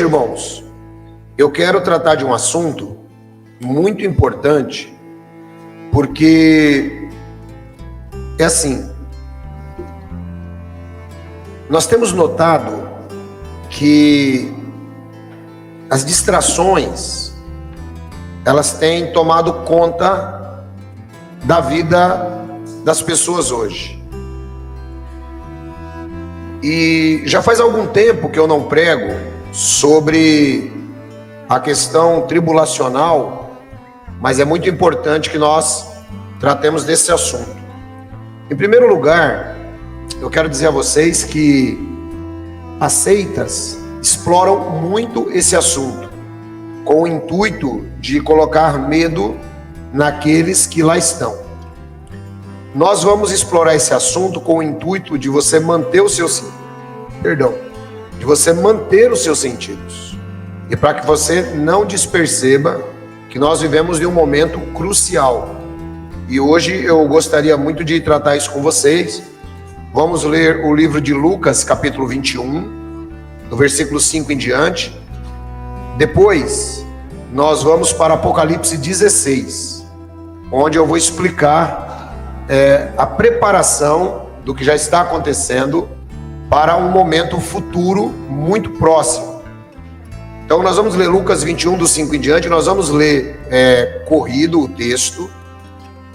hoje, irmãos, eu quero tratar de um assunto muito importante, porque é assim, nós temos notado que as distrações, elas têm tomado conta da vida das pessoas hoje. E já faz algum tempo que eu não prego sobre a questão tribulacional, mas é muito importante que nós tratemos desse assunto. Em primeiro lugar, eu quero dizer a vocês que as seitas exploram muito esse assunto, com o intuito de colocar medo naqueles que lá estão. Nós vamos explorar esse assunto com o intuito de você manter os seus sentidos. E para que você não desperceba que nós vivemos em um momento crucial. E hoje eu gostaria muito de tratar isso com vocês. Vamos ler o livro de Lucas, capítulo 21, do versículo 5 em diante. Depois, nós vamos para Apocalipse 16, onde eu vou explicar a preparação do que já está acontecendo para um momento futuro muito próximo. Então nós vamos ler Lucas 21 do 5 em diante. Nós vamos ler corrido o texto,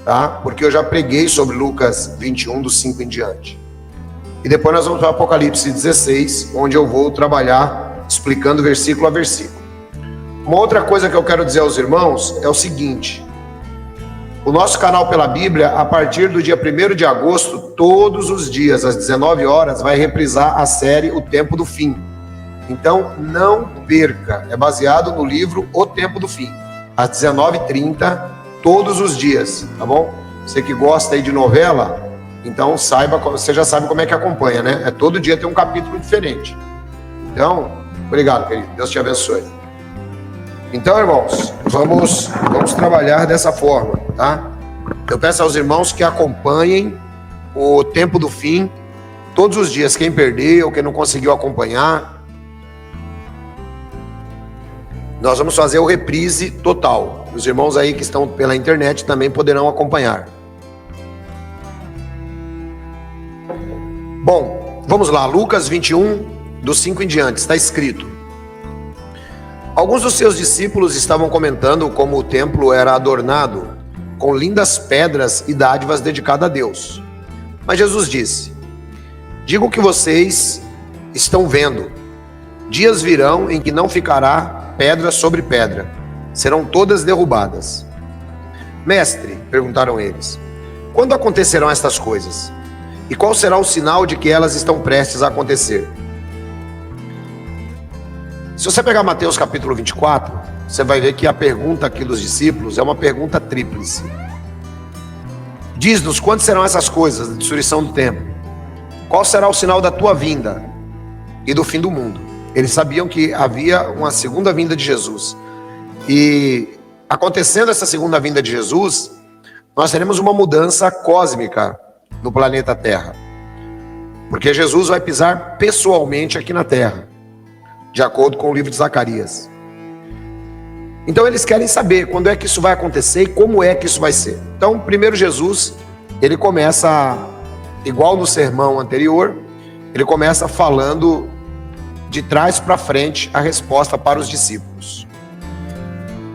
tá? Porque eu já preguei sobre Lucas 21 do 5 em diante. E depois nós vamos para Apocalipse 16, onde eu vou trabalhar explicando versículo a versículo. Uma outra coisa que eu quero dizer aos irmãos é o seguinte: o nosso canal Pela Bíblia, a partir do dia 1º de agosto, todos os dias, às 19 horas, vai reprisar a série O Tempo do Fim. Então, não perca. É baseado no livro O Tempo do Fim, às 19h30, todos os dias, tá bom? Você que gosta aí de novela, então saiba, você já sabe como é que acompanha, né? Todo dia tem um capítulo diferente. Então, obrigado, querido. Deus te abençoe. Então, irmãos, vamos trabalhar dessa forma, tá? Eu peço aos irmãos que acompanhem o Tempo do Fim todos os dias. Quem perdeu, quem não conseguiu acompanhar, nós vamos fazer o reprise total. Os irmãos aí que estão pela internet também poderão acompanhar. Bom, vamos lá. Lucas 21, do 5 em diante, está escrito: alguns dos seus discípulos estavam comentando como o templo era adornado com lindas pedras e dádivas dedicadas a Deus. Mas Jesus disse: digo que vocês estão vendo. Dias virão em que não ficará pedra sobre pedra, serão todas derrubadas. Mestre, perguntaram eles, quando acontecerão estas coisas? E qual será o sinal de que elas estão prestes a acontecer? Se você pegar Mateus capítulo 24, você vai ver que a pergunta aqui dos discípulos é uma pergunta tríplice. Diz-nos quando serão essas coisas, a destruição do templo. Qual será o sinal da tua vinda e do fim do mundo? Eles sabiam que havia uma segunda vinda de Jesus. E acontecendo essa segunda vinda de Jesus, nós teremos uma mudança cósmica no planeta Terra. Porque Jesus vai pisar pessoalmente aqui na Terra, de acordo com o livro de Zacarias. Então eles querem saber quando é que isso vai acontecer e como é que isso vai ser. Então, primeiro Jesus, ele começa, igual no sermão anterior, ele começa falando de trás para frente a resposta para os discípulos.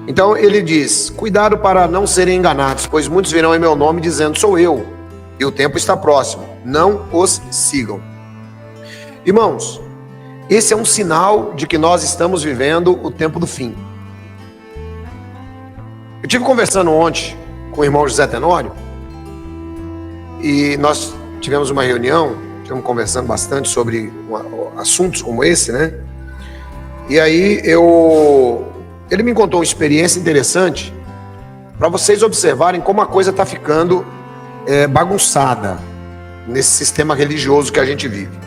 Então ele diz: cuidado para não serem enganados, pois muitos virão em meu nome dizendo sou eu, e o tempo está próximo, não os sigam. Irmãos, esse é um sinal de que nós estamos vivendo o tempo do fim. Eu estive conversando ontem com o irmão José Tenório, e nós tivemos uma reunião, estivemos conversando bastante sobre assuntos como esse, né? E aí ele me contou uma experiência interessante para vocês observarem como a coisa está ficando bagunçada nesse sistema religioso que a gente vive.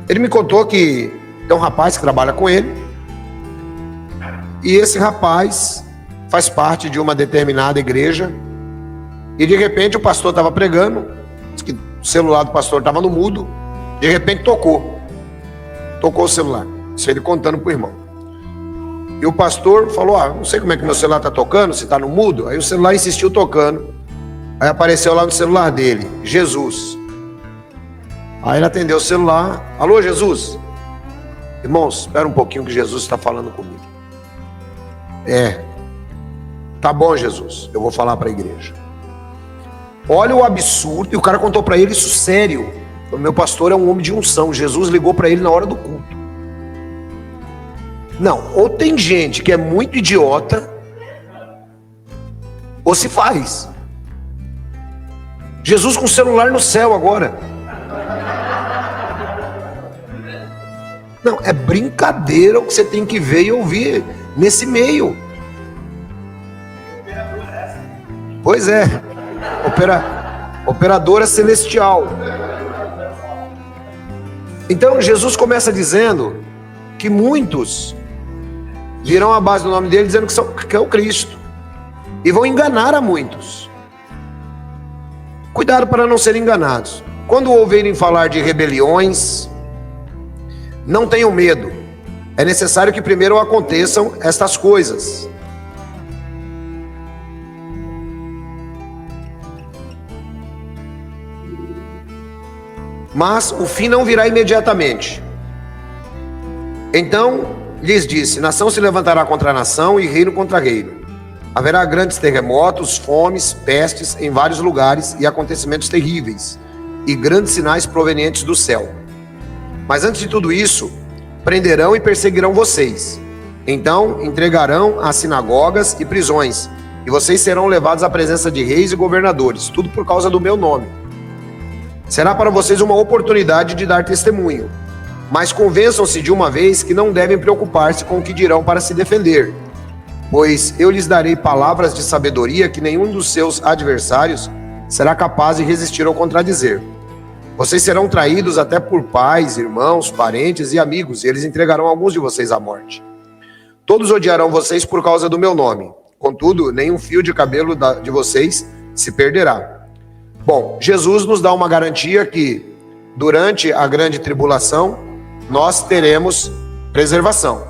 Ele me contou que tem um rapaz que trabalha com ele, e esse rapaz faz parte de uma determinada igreja, e de repente o pastor estava pregando, diz que o celular do pastor estava no mudo, de repente tocou o celular. Isso ele contando para o irmão. E o pastor falou, não sei como é que meu celular está tocando, se está no mudo. Aí o celular insistiu tocando. Aí apareceu lá no celular dele, Jesus. Aí ele atendeu o celular. Alô, Jesus? Irmãos, espera um pouquinho que Jesus está falando comigo. Tá bom, Jesus, eu vou falar para a igreja. Olha o absurdo, e o cara contou para ele isso sério. O meu pastor é um homem de unção, Jesus ligou para ele na hora do culto. Não, ou tem gente que é muito idiota, ou se faz. Jesus com o celular no céu agora. Não, é brincadeira o que você tem que ver e ouvir nesse meio. Pois é, operadora celestial. Então Jesus começa dizendo que muitos virão à base do nome dele dizendo que é o Cristo, e vão enganar a muitos. Cuidado para não serem enganados. Quando ouvirem falar de rebeliões, não tenham medo. É necessário que primeiro aconteçam estas coisas. Mas o fim não virá imediatamente. Então lhes disse: nação se levantará contra nação e reino contra reino. Haverá grandes terremotos, fomes, pestes em vários lugares e acontecimentos terríveis, e grandes sinais provenientes do céu. Mas antes de tudo isso, prenderão e perseguirão vocês. Então entregarão às sinagogas e prisões, e vocês serão levados à presença de reis e governadores, tudo por causa do meu nome. Será para vocês uma oportunidade de dar testemunho, mas convençam-se de uma vez que não devem preocupar-se com o que dirão para se defender, pois eu lhes darei palavras de sabedoria que nenhum dos seus adversários será capaz de resistir ou contradizer. Vocês serão traídos até por pais, irmãos, parentes e amigos, e eles entregarão alguns de vocês à morte. Todos odiarão vocês por causa do meu nome, contudo, nenhum fio de cabelo de vocês se perderá. Bom, Jesus nos dá uma garantia que, durante a grande tribulação, nós teremos preservação.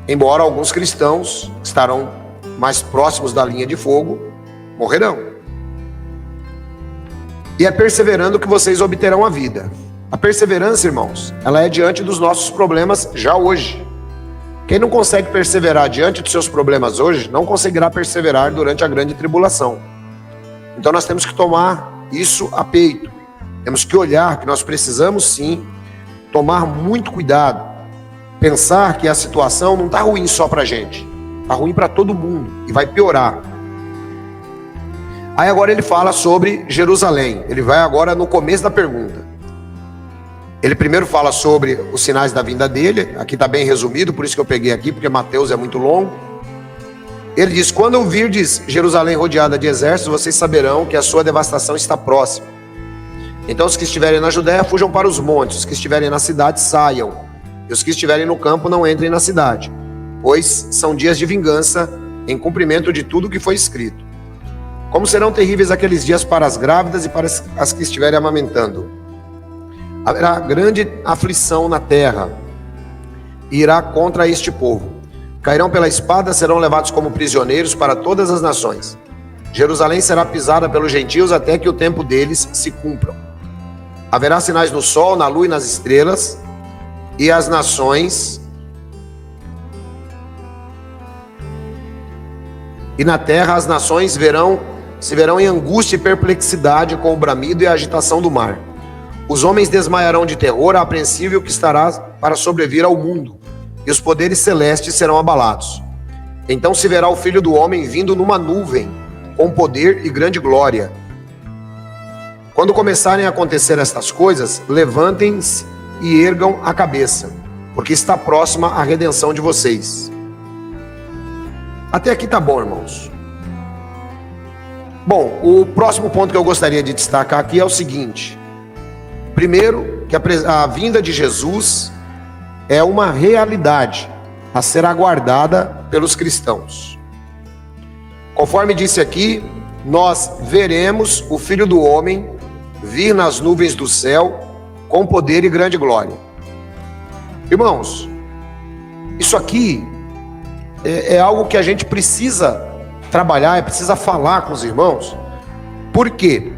Embora alguns cristãos que estarão mais próximos da linha de fogo morrerão. E é perseverando que vocês obterão a vida. A perseverança, irmãos, ela é diante dos nossos problemas já hoje. Quem não consegue perseverar diante dos seus problemas hoje, não conseguirá perseverar durante a grande tribulação. Então nós temos que tomar isso a peito. Temos que olhar que nós precisamos sim tomar muito cuidado. Pensar que a situação não está ruim só para a gente. Está ruim para todo mundo e vai piorar. Aí agora ele fala sobre Jerusalém. Ele vai agora no começo da pergunta. Ele primeiro fala sobre os sinais da vinda dele. Aqui está bem resumido, por isso que eu peguei aqui, porque Mateus é muito longo. Ele diz: quando ouvirdes Jerusalém rodeada de exércitos, vocês saberão que a sua devastação está próxima. Então os que estiverem na Judéia fujam para os montes, os que estiverem na cidade saiam, e os que estiverem no campo não entrem na cidade, pois são dias de vingança em cumprimento de tudo o que foi escrito. Como serão terríveis aqueles dias para as grávidas e para as que estiverem amamentando. Haverá grande aflição na terra, e irá contra este povo. Cairão pela espada, serão levados como prisioneiros para todas as nações. Jerusalém será pisada pelos gentios até que o tempo deles se cumpra. Haverá sinais no sol, na lua e nas estrelas, e as nações e na terra as nações se verão em angústia e perplexidade com o bramido e a agitação do mar. Os homens desmaiarão de terror apreensível que estará para sobrevir ao mundo, e os poderes celestes serão abalados. Então se verá o Filho do Homem vindo numa nuvem, com poder e grande glória. Quando começarem a acontecer estas coisas, levantem-se e ergam a cabeça, porque está próxima a redenção de vocês. Até aqui tá bom, irmãos. Bom, o próximo ponto que eu gostaria de destacar aqui é o seguinte. Primeiro, que a vinda de Jesus é uma realidade a ser aguardada pelos cristãos. Conforme disse aqui, nós veremos o Filho do Homem vir nas nuvens do céu com poder e grande glória. Irmãos, isso aqui é algo que a gente precisa trabalhar, precisa falar com os irmãos. Por quê?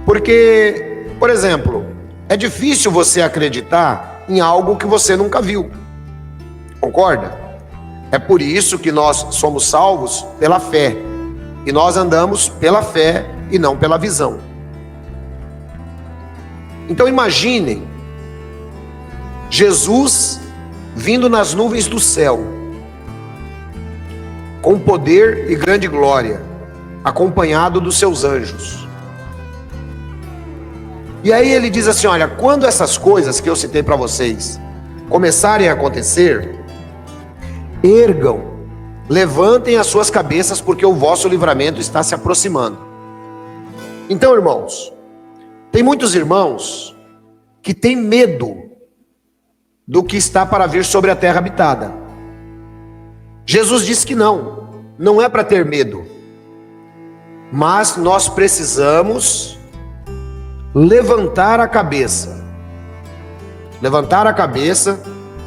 Porque, por exemplo, é difícil você acreditar em algo que você nunca viu. Concorda? É por isso que nós somos salvos pela fé. E nós andamos pela fé e não pela visão. Então imaginem Jesus vindo nas nuvens do céu, com poder e grande glória, acompanhado dos seus anjos. E aí ele diz assim: olha, quando essas coisas que eu citei para vocês começarem a acontecer, ergam, levantem as suas cabeças, porque o vosso livramento está se aproximando. Então, irmãos, tem muitos irmãos que têm medo do que está para vir sobre a terra habitada. Jesus disse que não é para ter medo, mas nós precisamos levantar a cabeça,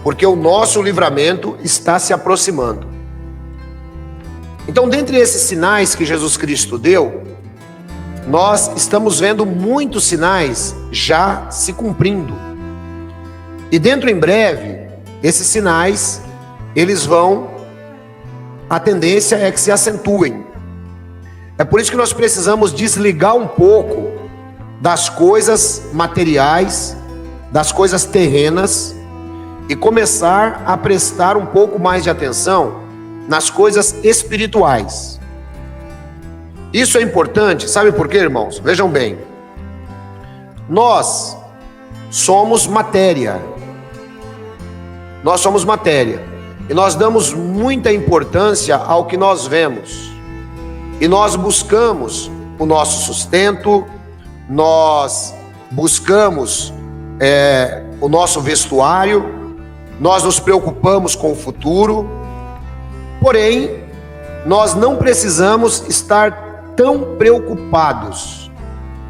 porque o nosso livramento está se aproximando. Então, dentre esses sinais que Jesus Cristo deu, nós estamos vendo muitos sinais já se cumprindo. E dentro em breve, esses sinais, a tendência é que se acentuem. É por isso que nós precisamos desligar um pouco das coisas materiais, das coisas terrenas, e começar a prestar um pouco mais de atenção nas coisas espirituais. Isso é importante, sabe por quê, irmãos? Vejam bem, nós somos matéria, e nós damos muita importância ao que nós vemos, e nós buscamos o nosso sustento, nós buscamos o nosso vestuário, nós nos preocupamos com o futuro, porém, nós não precisamos estar tão preocupados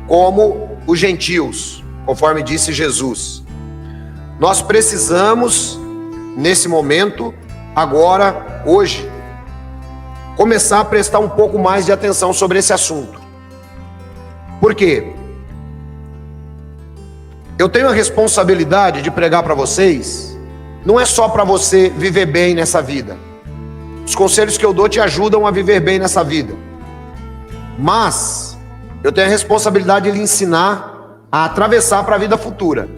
como os gentios, conforme disse Jesus. Nós precisamos, nesse momento, agora, hoje, começar a prestar um pouco mais de atenção sobre esse assunto. Por quê? Eu tenho a responsabilidade de pregar para vocês, não é só para você viver bem nessa vida. Os conselhos que eu dou te ajudam a viver bem nessa vida. Mas eu tenho a responsabilidade de lhe ensinar a atravessar para a vida futura,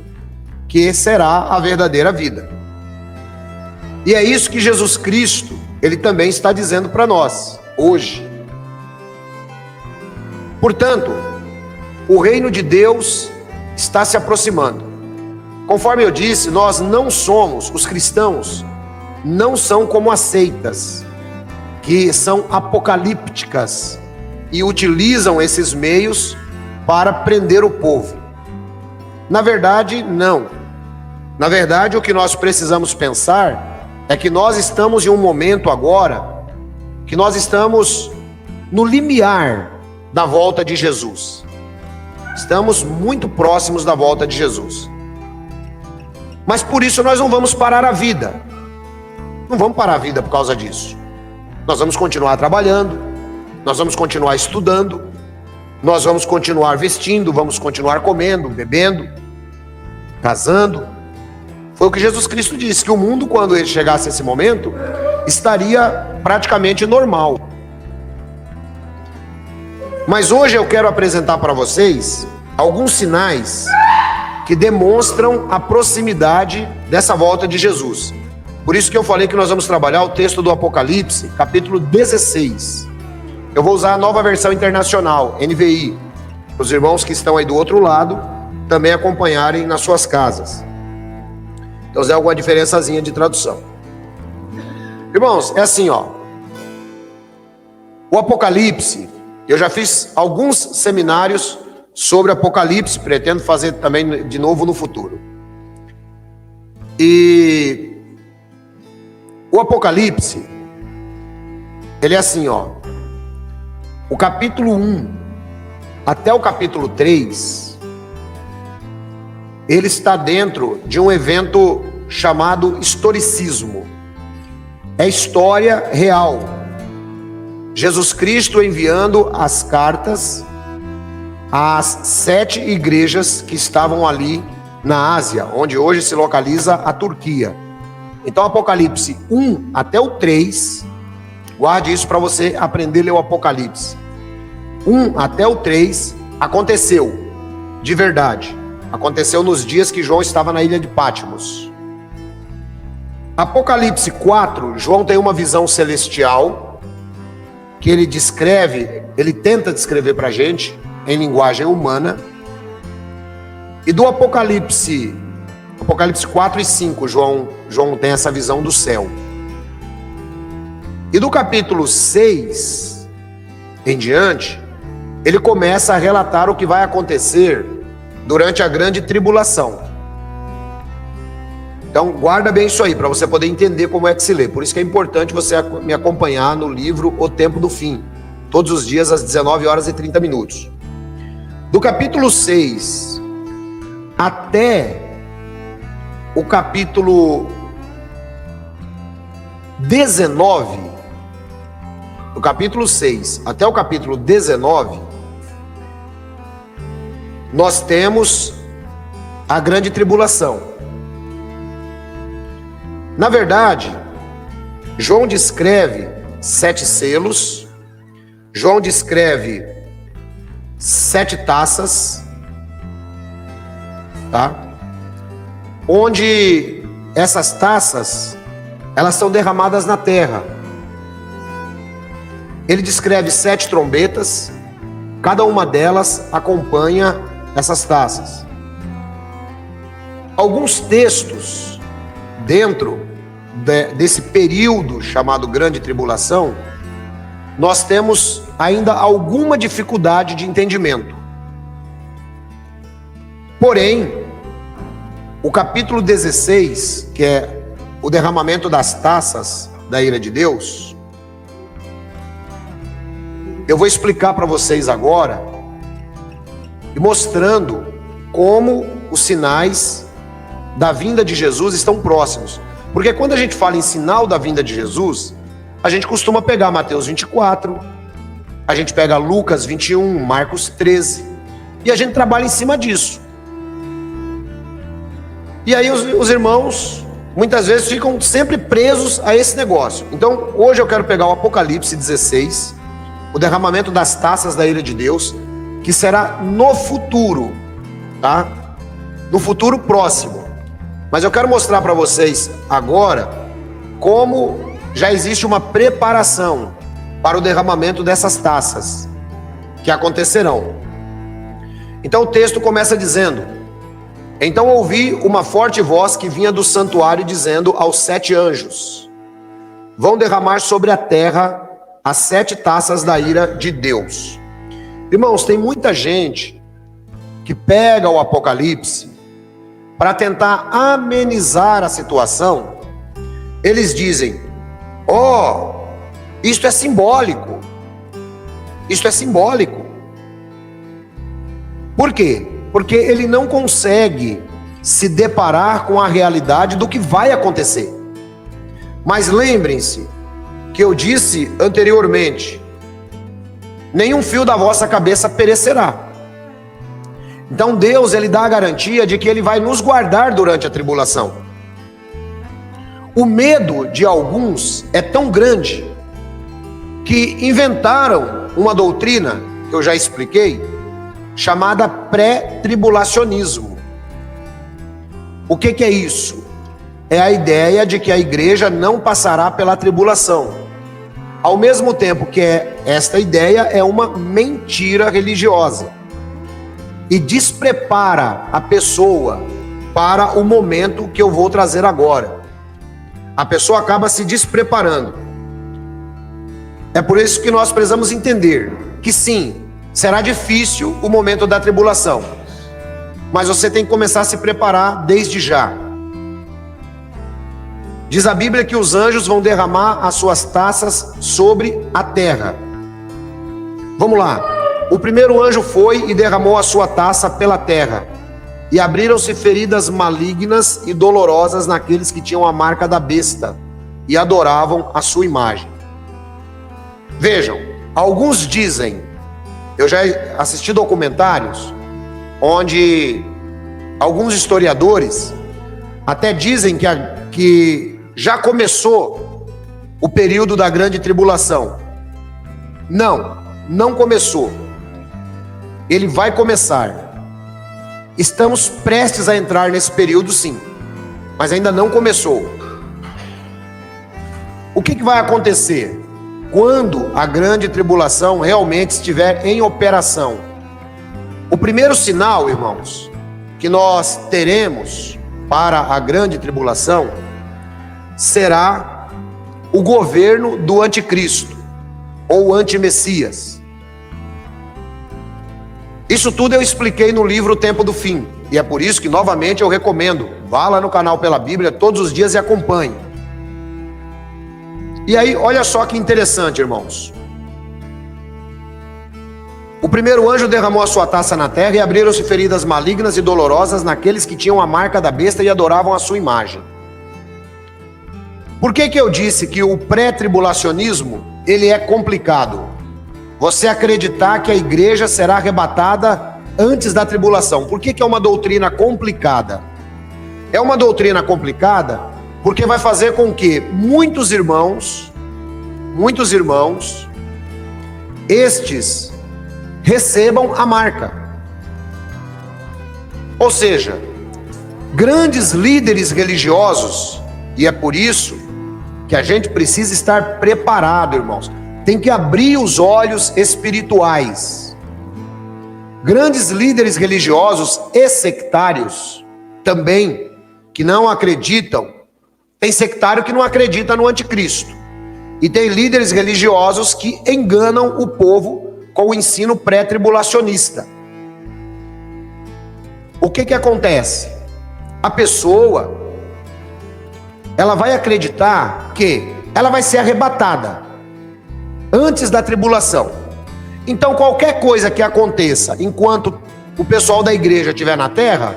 que será a verdadeira vida. E é isso que Jesus Cristo, Ele também está dizendo para nós, hoje. Portanto, o reino de Deus está se aproximando. Conforme eu disse, nós não somos, os cristãos, não são como as seitas, que são apocalípticas e utilizam esses meios para prender o povo. Na verdade, não. Na verdade, o que nós precisamos pensar é que nós estamos em um momento agora, que nós estamos no limiar da volta de Jesus. Estamos muito próximos da volta de Jesus. Mas por isso nós não vamos parar a vida. Não vamos parar a vida por causa disso. Nós vamos continuar trabalhando, nós vamos continuar estudando, nós vamos continuar vestindo, vamos continuar comendo, bebendo, casando. Foi o que Jesus Cristo disse, que o mundo, quando ele chegasse a esse momento, estaria praticamente normal. Mas hoje eu quero apresentar para vocês alguns sinais que demonstram a proximidade dessa volta de Jesus. Por isso que eu falei que nós vamos trabalhar o texto do Apocalipse, capítulo 16. Eu vou usar a Nova Versão Internacional, NVI, para os irmãos que estão aí do outro lado também acompanharem nas suas casas. Então, é alguma diferençazinha de tradução. Irmãos, é assim, ó. O Apocalipse, eu já fiz alguns seminários sobre Apocalipse, pretendo fazer também de novo no futuro. E o Apocalipse, ele é assim, ó. O capítulo 1 até o capítulo 3, ele está dentro de um evento chamado historicismo. É história real. Jesus Cristo enviando as cartas às 7 igrejas que estavam ali na Ásia, onde hoje se localiza a Turquia. Então, Apocalipse 1 até o 3, guarde isso para você aprender a ler o Apocalipse. 1 até o 3 aconteceu, de verdade. Aconteceu nos dias que João estava na ilha de Patmos. Apocalipse 4, João tem uma visão celestial, que ele descreve, ele tenta descrever para a gente, em linguagem humana. E do Apocalipse 4 e 5, João tem essa visão do céu. E do capítulo 6 em diante, ele começa a relatar o que vai acontecer durante a grande tribulação. Então guarda bem isso aí, para você poder entender como é que se lê. Por isso que é importante você me acompanhar no livro O Tempo do Fim, todos os dias às 19 horas e 30 minutos. Do capítulo 6 até o capítulo 19, do capítulo 6 até o capítulo 19, nós temos a grande tribulação. Na verdade, João descreve 7 selos, João descreve 7 taças, tá? Onde essas taças, elas são derramadas na terra. Ele descreve 7 trombetas, cada uma delas acompanha essas taças. Alguns textos dentro desse período chamado Grande Tribulação, nós temos ainda alguma dificuldade de entendimento. Porém, o capítulo 16, que é o derramamento das taças da ira de Deus, eu vou explicar para vocês agora, e mostrando como os sinais da vinda de Jesus estão próximos. Porque quando a gente fala em sinal da vinda de Jesus, a gente costuma pegar Mateus 24, a gente pega Lucas 21, Marcos 13, e a gente trabalha em cima disso. E aí os irmãos, muitas vezes, ficam sempre presos a esse negócio. Então, hoje eu quero pegar o Apocalipse 16, o derramamento das taças da ira de Deus, que será no futuro, tá? No futuro próximo. Mas eu quero mostrar para vocês agora como já existe uma preparação para o derramamento dessas taças que acontecerão. Então o texto começa dizendo: então ouvi uma forte voz que vinha do santuário dizendo aos 7 anjos: vão derramar sobre a terra as 7 taças da ira de Deus. Irmãos, tem muita gente que pega o Apocalipse para tentar amenizar a situação. Eles dizem: oh, isto é simbólico. Isto é simbólico. Por quê? Porque ele não consegue se deparar com a realidade do que vai acontecer. Mas lembrem-se que eu disse anteriormente: nenhum fio da vossa cabeça perecerá. Então Deus, ele dá a garantia de que ele vai nos guardar durante a tribulação. O medo de alguns é tão grande que inventaram uma doutrina, que eu já expliquei, chamada pré-tribulacionismo. O que é isso? É a ideia de que a igreja não passará pela tribulação. Ao mesmo tempo que esta ideia é uma mentira religiosa e desprepara a pessoa para o momento que eu vou trazer agora. A pessoa acaba se despreparando. É por isso que nós precisamos entender que sim, será difícil o momento da tribulação, mas você tem que começar a se preparar desde já. Diz a Bíblia que os anjos vão derramar as suas taças sobre a terra. Vamos lá. O primeiro anjo foi e derramou a sua taça pela terra. e abriram-se feridas malignas e dolorosas naqueles que tinham a marca da besta e adoravam a sua imagem. Vejam, alguns dizem, eu já assisti documentários onde alguns historiadores até dizem que já começou o período da grande tribulação. Não começou. Ele vai começar. Estamos prestes a entrar nesse período, sim, mas ainda não começou. O que vai acontecer quando a grande tribulação realmente estiver em operação? O primeiro sinal, irmãos, que nós teremos para a grande tribulação será o governo do anticristo ou antimessias. Isso tudo eu expliquei no livro O Tempo do Fim, e é por isso que novamente eu recomendo, vá lá no canal Pela Bíblia todos os dias e acompanhe. E aí, olha só que interessante, irmãos. O primeiro anjo derramou a sua taça na terra e abriram-se feridas malignas e dolorosas naqueles que tinham a marca da besta e adoravam a sua imagem. Por que eu disse que o pré-tribulacionismo, ele é complicado? Você acreditar que a igreja será arrebatada antes da tribulação. Por que é uma doutrina complicada? É uma doutrina complicada porque vai fazer com que muitos irmãos, estes recebam a marca. Ou seja, grandes líderes religiosos, e é por isso que a gente precisa estar preparado, irmãos. Tem que abrir os olhos espirituais. Grandes líderes religiosos e sectários também, que não acreditam. Tem sectário que não acredita no anticristo. E tem líderes religiosos que enganam o povo com o ensino pré-tribulacionista. O que acontece? A pessoa, ela vai acreditar que ela vai ser arrebatada antes da tribulação. Então qualquer coisa que aconteça enquanto o pessoal da igreja estiver na terra,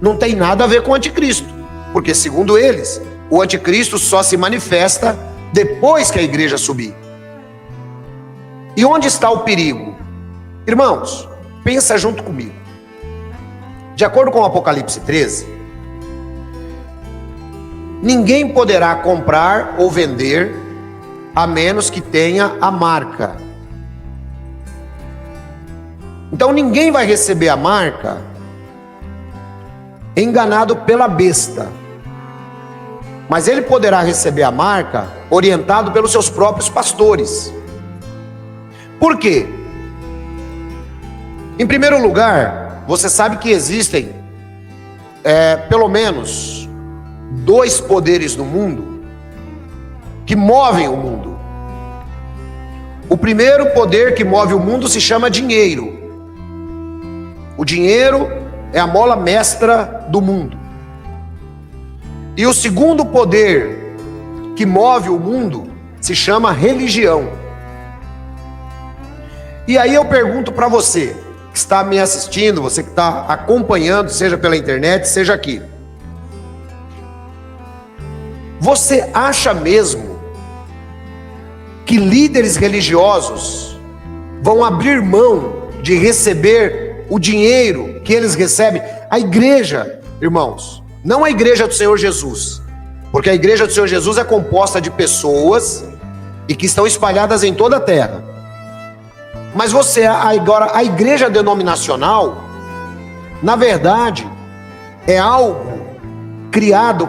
não tem nada a ver com o anticristo, porque segundo eles, o anticristo só se manifesta depois que a igreja subir. E onde está o perigo? Irmãos, pensa junto comigo. De acordo com o Apocalipse 13, ninguém poderá comprar ou vender a menos que tenha a marca. Então ninguém vai receber a marca enganado pela besta, mas ele poderá receber a marca orientado pelos seus próprios pastores. Por quê? Em primeiro lugar, você sabe que existem pelo menos 2 poderes no mundo que movem o mundo. O primeiro poder que move o mundo se chama dinheiro. O dinheiro é a mola mestra do mundo. E o segundo poder que move o mundo se chama religião. E aí eu pergunto para você que está me assistindo, você que está acompanhando, seja pela internet, seja aqui. Você acha mesmo que líderes religiosos vão abrir mão de receber o dinheiro que eles recebem? A igreja, irmãos, não a igreja do Senhor Jesus, porque a igreja do Senhor Jesus é composta de pessoas e que estão espalhadas em toda a terra. Mas você, agora, a igreja denominacional, na verdade, é algo criado,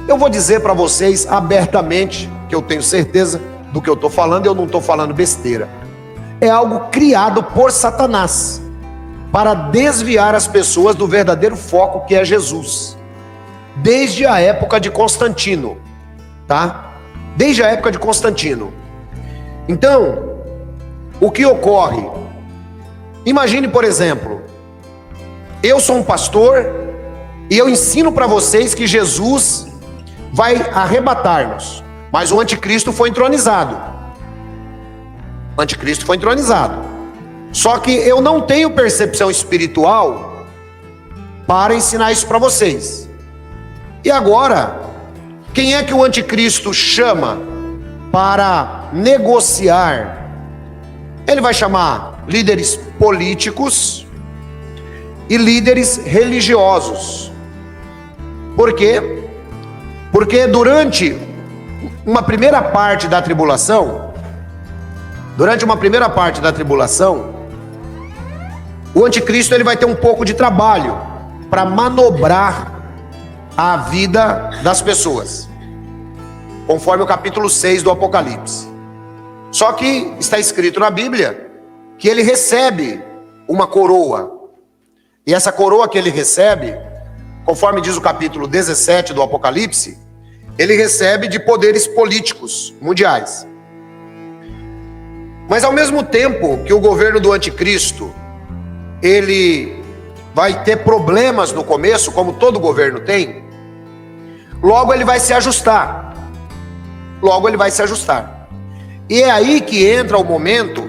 eu vou dizer para vocês abertamente, que eu tenho certeza do que eu estou falando, eu não estou falando besteira. É algo criado por Satanás, para desviar as pessoas do verdadeiro foco que é Jesus. Desde a época de Constantino, tá? Desde a época de Constantino. Então, o que ocorre? Imagine, por exemplo, eu sou um pastor e eu ensino para vocês que Jesus vai arrebatar-nos, mas o anticristo foi entronizado. O anticristo foi entronizado. Só que eu não tenho percepção espiritual para ensinar isso para vocês. E agora, quem é que o anticristo chama para negociar? Ele vai chamar líderes políticos e líderes religiosos. Por quê? Porque durante uma primeira parte da tribulação, o anticristo ele vai ter um pouco de trabalho para manobrar a vida das pessoas, conforme o capítulo 6 do Apocalipse. Só que está escrito na Bíblia que ele recebe uma coroa, e essa coroa que ele recebe, conforme diz o capítulo 17 do Apocalipse, ele recebe de poderes políticos mundiais. Mas ao mesmo tempo que o governo do anticristo, ele vai ter problemas no começo, como todo governo tem, logo ele vai se ajustar. E é aí que entra o momento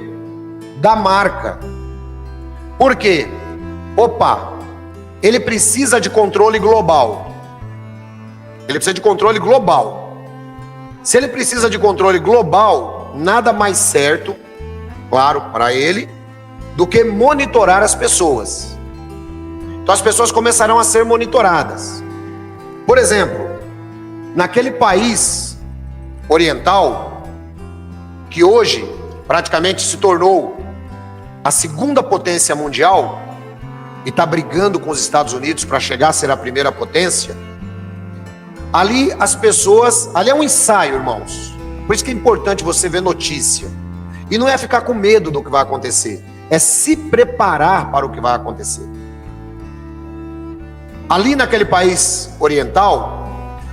da marca. Por quê? Ele precisa de controle global. Se ele precisa de controle global, nada mais certo, claro, para ele, do que monitorar as pessoas. Então as pessoas começarão a ser monitoradas. Por exemplo, naquele país oriental, que hoje praticamente se tornou a segunda potência mundial, e está brigando com os Estados Unidos para chegar a ser a primeira potência, ali é um ensaio, irmãos. Por isso que é importante você ver notícia. E não é ficar com medo do que vai acontecer, é se preparar para o que vai acontecer. Ali naquele país oriental,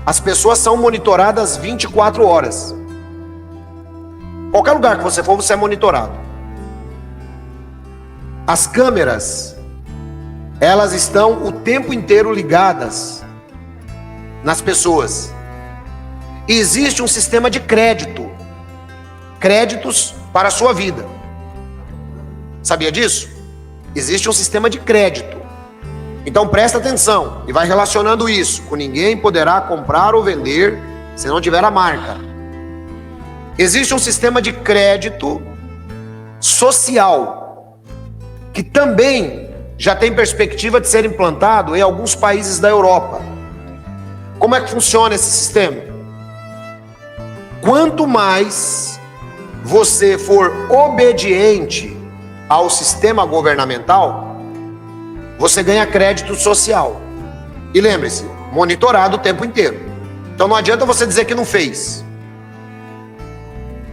as pessoas são monitoradas 24 horas. Qualquer lugar que você for, você é monitorado. As câmeras, elas estão o tempo inteiro ligadas nas pessoas. E existe um sistema de créditos para a sua vida. Sabia disso? Existe um sistema de crédito. Então presta atenção e vai relacionando isso com: ninguém poderá comprar ou vender se não tiver a marca. Existe um sistema de crédito social que também já tem perspectiva de ser implantado em alguns países da Europa. Como é que funciona esse sistema? Quanto mais você for obediente ao sistema governamental, você ganha crédito social. E lembre-se, monitorado o tempo inteiro. Então não adianta você dizer que não fez.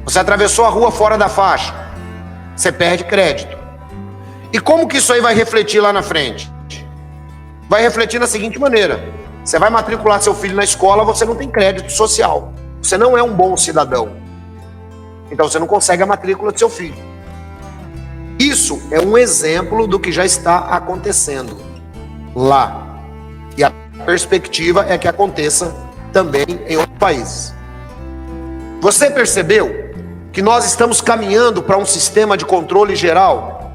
Você atravessou a rua fora da faixa, você perde crédito. E como que isso aí vai refletir lá na frente? Vai refletir da seguinte maneira: você vai matricular seu filho na escola, você não tem crédito social. Você não é um bom cidadão. Então você não consegue a matrícula do seu filho. Isso é um exemplo do que já está acontecendo lá. E a perspectiva é que aconteça também em outros países. Você percebeu que nós estamos caminhando para um sistema de controle geral?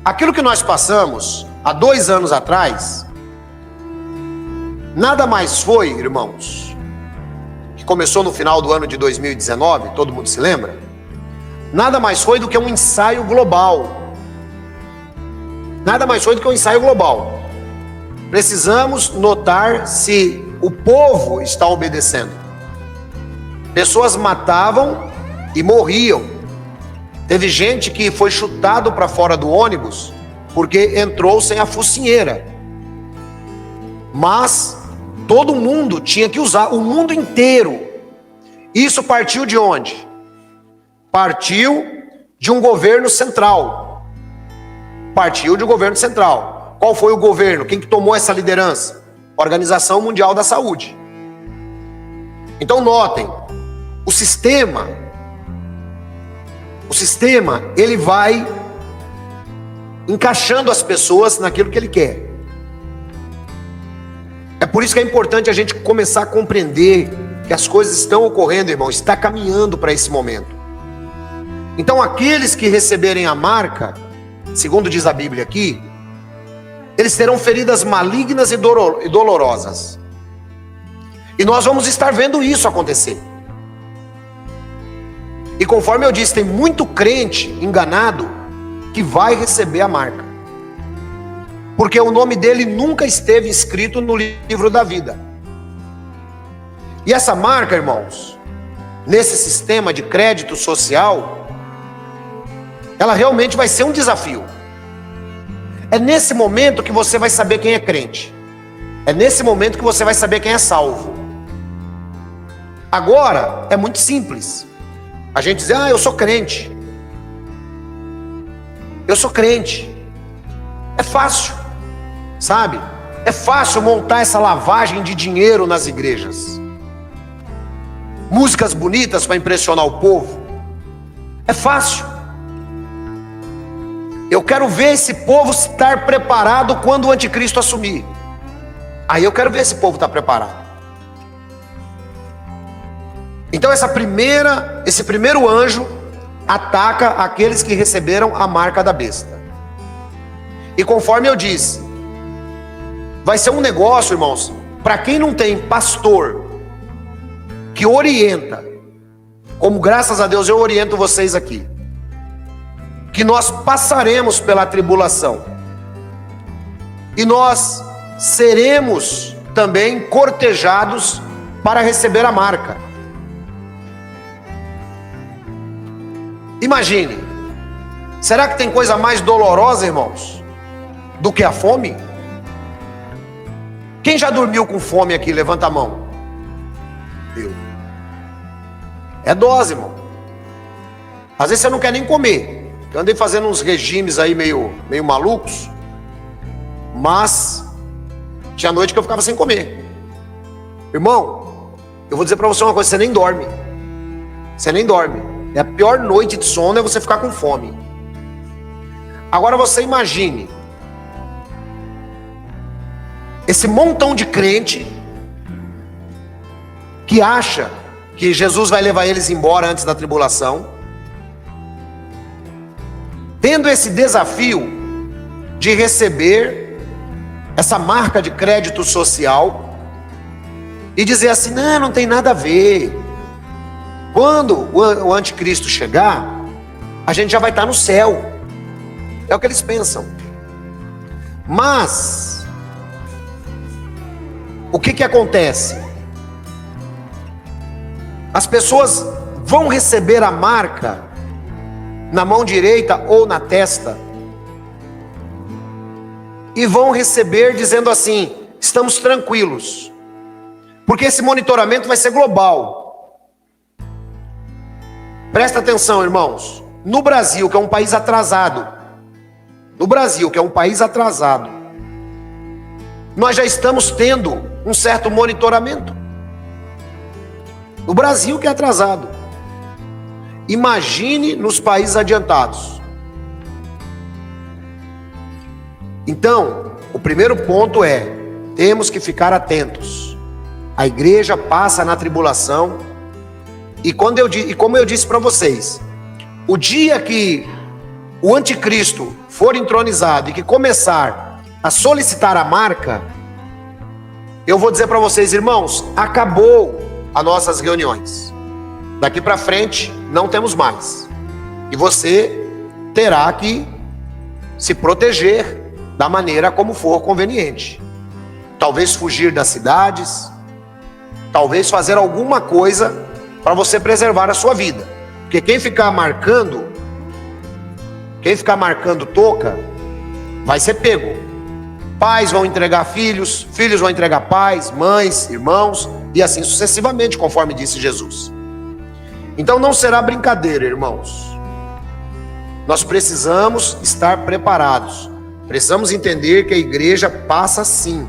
Aquilo que nós passamos há 2 anos atrás, nada mais foi, irmãos, que começou no final do ano de 2019, todo mundo se lembra? Nada mais foi do que um ensaio global. Precisamos notar se o povo está obedecendo. Pessoas matavam e morriam. Teve gente que foi chutado para fora do ônibus porque entrou sem a focinheira. Mas todo mundo tinha que usar, o mundo inteiro. Isso partiu de onde? Partiu de um governo central. Qual foi o governo? Quem que tomou essa liderança? Organização Mundial da Saúde. Então notem, o sistema, ele vai encaixando as pessoas naquilo que ele quer. É por isso que é importante a gente começar a compreender que as coisas estão ocorrendo, irmão, está caminhando para esse momento. Então aqueles que receberem a marca, segundo diz a Bíblia aqui, eles terão feridas malignas e dolorosas. E nós vamos estar vendo isso acontecer. E conforme eu disse, tem muito crente enganado que vai receber a marca, porque o nome dele nunca esteve escrito no livro da vida. E essa marca, irmãos, nesse sistema de crédito social, ela realmente vai ser um desafio. É nesse momento que você vai saber quem é crente. É nesse momento que você vai saber quem é salvo. Agora, é muito simples. A gente diz, eu sou crente. Eu sou crente. É fácil, sabe? É fácil montar essa lavagem de dinheiro nas igrejas. Músicas bonitas para impressionar o povo. É fácil. Eu quero ver esse povo estar preparado quando o anticristo assumir. Aí eu quero ver esse povo estar preparado. Então esse primeiro anjo ataca aqueles que receberam a marca da besta. E conforme eu disse, vai ser um negócio, irmãos, para quem não tem pastor que orienta, como graças a Deus eu oriento vocês aqui, que nós passaremos pela tribulação e nós seremos também cortejados para receber a marca. Imagine, será que tem coisa mais dolorosa, irmãos, do que a fome? Quem já dormiu com fome aqui? Levanta a mão. Eu. É dose, irmão. Às vezes você não quer nem comer. Eu andei fazendo uns regimes aí meio malucos, mas tinha noite que eu ficava sem comer. Irmão, eu vou dizer para você uma coisa, você nem dorme. Você nem dorme. É a pior noite de sono é você ficar com fome. Agora você imagine esse montão de crente que acha que Jesus vai levar eles embora antes da tribulação, tendo esse desafio de receber essa marca de crédito social e dizer assim, não tem nada a ver. Quando o anticristo chegar, a gente já vai estar no céu. É o que eles pensam. Mas o que acontece? As pessoas vão receber a marca na mão direita ou na testa e vão receber dizendo assim, estamos tranquilos, porque esse monitoramento vai ser global. Presta atenção, irmãos. No Brasil, que é um país atrasado, nós já estamos tendo um certo monitoramento. No Brasil, que é atrasado. Imagine nos países adiantados. Então, o primeiro ponto é, temos que ficar atentos. A igreja passa na tribulação. E como eu disse para vocês, o dia que o anticristo for entronizado e que começar a solicitar a marca, eu vou dizer para vocês, irmãos, acabou as nossas reuniões. Daqui para frente não temos mais. E você terá que se proteger da maneira como for conveniente. Talvez fugir das cidades, talvez fazer alguma coisa para você preservar a sua vida. Porque quem ficar marcando touca, vai ser pego. Pais vão entregar filhos, filhos vão entregar pais, mães, irmãos, e assim sucessivamente, conforme disse Jesus. Então não será brincadeira, irmãos. Nós precisamos estar preparados. Precisamos entender que a igreja passa sim,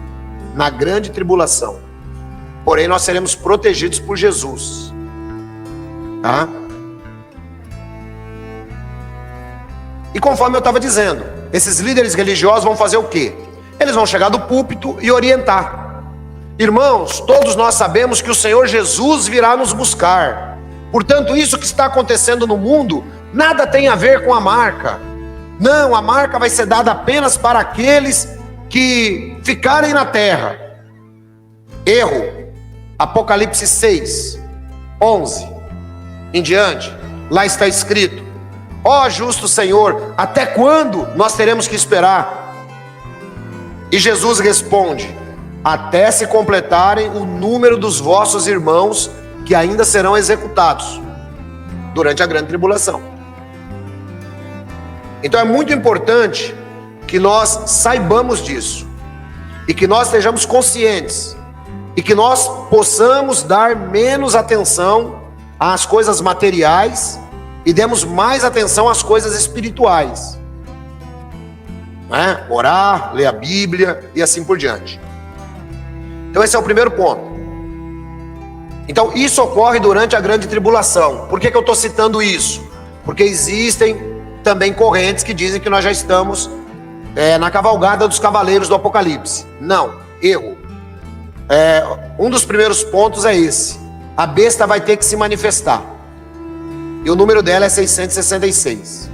na grande tribulação. Porém nós seremos protegidos por Jesus. Tá? E conforme eu estava dizendo, esses líderes religiosos vão fazer o quê? Eles vão chegar do púlpito e orientar. Irmãos, todos nós sabemos que o Senhor Jesus virá nos buscar. Portanto, isso que está acontecendo no mundo, nada tem a ver com a marca. Não, a marca vai ser dada apenas para aqueles que ficarem na terra. Erro. Apocalipse 6, 11 em diante. Lá está escrito: ó justo Senhor, até quando nós teremos que esperar? E Jesus responde: até se completarem o número dos vossos irmãos que ainda serão executados durante a grande tribulação. Então é muito importante que nós saibamos disso, e que nós estejamos conscientes, e que nós possamos dar menos atenção às coisas materiais e demos mais atenção às coisas espirituais, né? Orar, ler a Bíblia e assim por diante. Então esse é o primeiro ponto. Então isso ocorre durante a grande tribulação. Por que eu estou citando isso? Porque existem também correntes que dizem que nós já estamos na cavalgada dos cavaleiros do Apocalipse. Não, erro. Um dos primeiros pontos é esse: a besta vai ter que se manifestar, e o número dela é 666.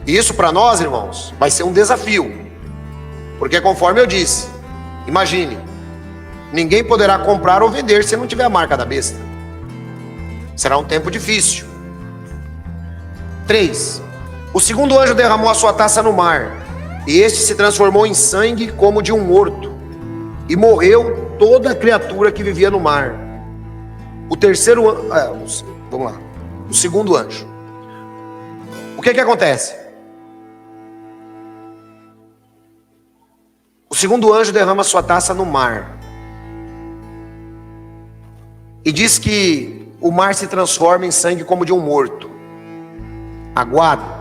E isso para nós, irmãos, vai ser um desafio, porque conforme eu disse, imagine, ninguém poderá comprar ou vender se não tiver a marca da besta. Será um tempo difícil. 3. O segundo anjo derramou a sua taça no mar, e este se transformou em sangue como de um morto, e morreu toda a criatura que vivia no mar. O terceiro anjo, vamos lá, o segundo anjo. O que acontece? O segundo anjo derrama sua taça no mar, e diz que o mar se transforma em sangue como de um morto, aguado.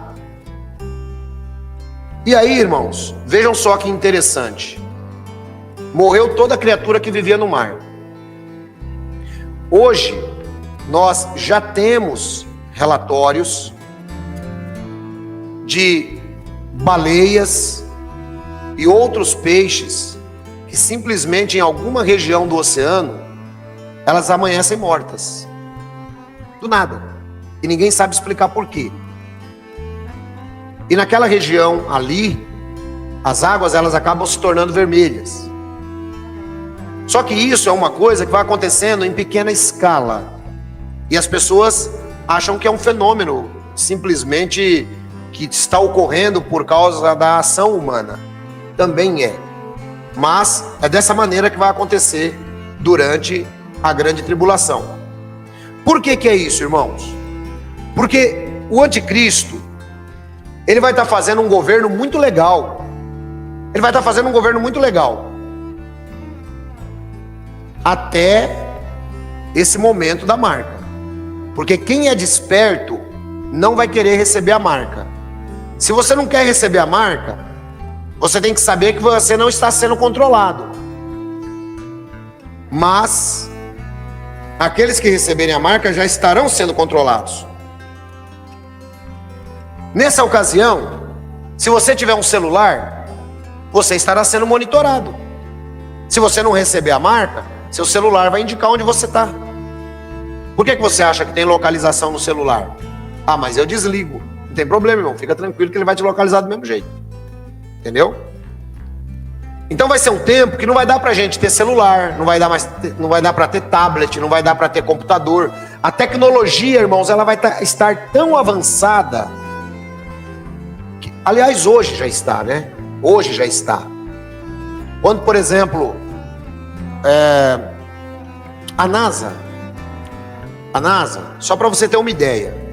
E aí, irmãos, vejam só que interessante: morreu toda a criatura que vivia no mar. Hoje nós já temos relatórios de baleias e outros peixes que simplesmente em alguma região do oceano elas amanhecem mortas, do nada, e ninguém sabe explicar por quê. E naquela região ali, as águas elas acabam se tornando vermelhas. Só que isso é uma coisa que vai acontecendo em pequena escala, e as pessoas acham que é um fenômeno simplesmente que está ocorrendo por causa da ação humana. Também é, mas é dessa maneira que vai acontecer durante a grande tribulação. Por que é isso, irmãos? Porque o anticristo, ele vai estar fazendo um governo muito legal. Ele vai estar fazendo um governo muito legal até esse momento da marca. Porque quem é desperto não vai querer receber a marca. Se você não quer receber a marca, você tem que saber que você não está sendo controlado. Mas aqueles que receberem a marca já estarão sendo controlados. Nessa ocasião, se você tiver um celular, você estará sendo monitorado. Se você não receber a marca, seu celular vai indicar onde você está. Por que você acha que tem localização no celular? Ah, mas eu desligo. Não tem problema, irmão. Fica tranquilo que ele vai te localizar do mesmo jeito. Entendeu? Então vai ser um tempo que não vai dar pra gente ter celular, não vai dar para ter tablet, não vai dar para ter computador. A tecnologia, irmãos, ela vai estar tão avançada que, aliás, hoje já está, né? Hoje já está. Quando, por exemplo, a NASA, só para você ter uma ideia,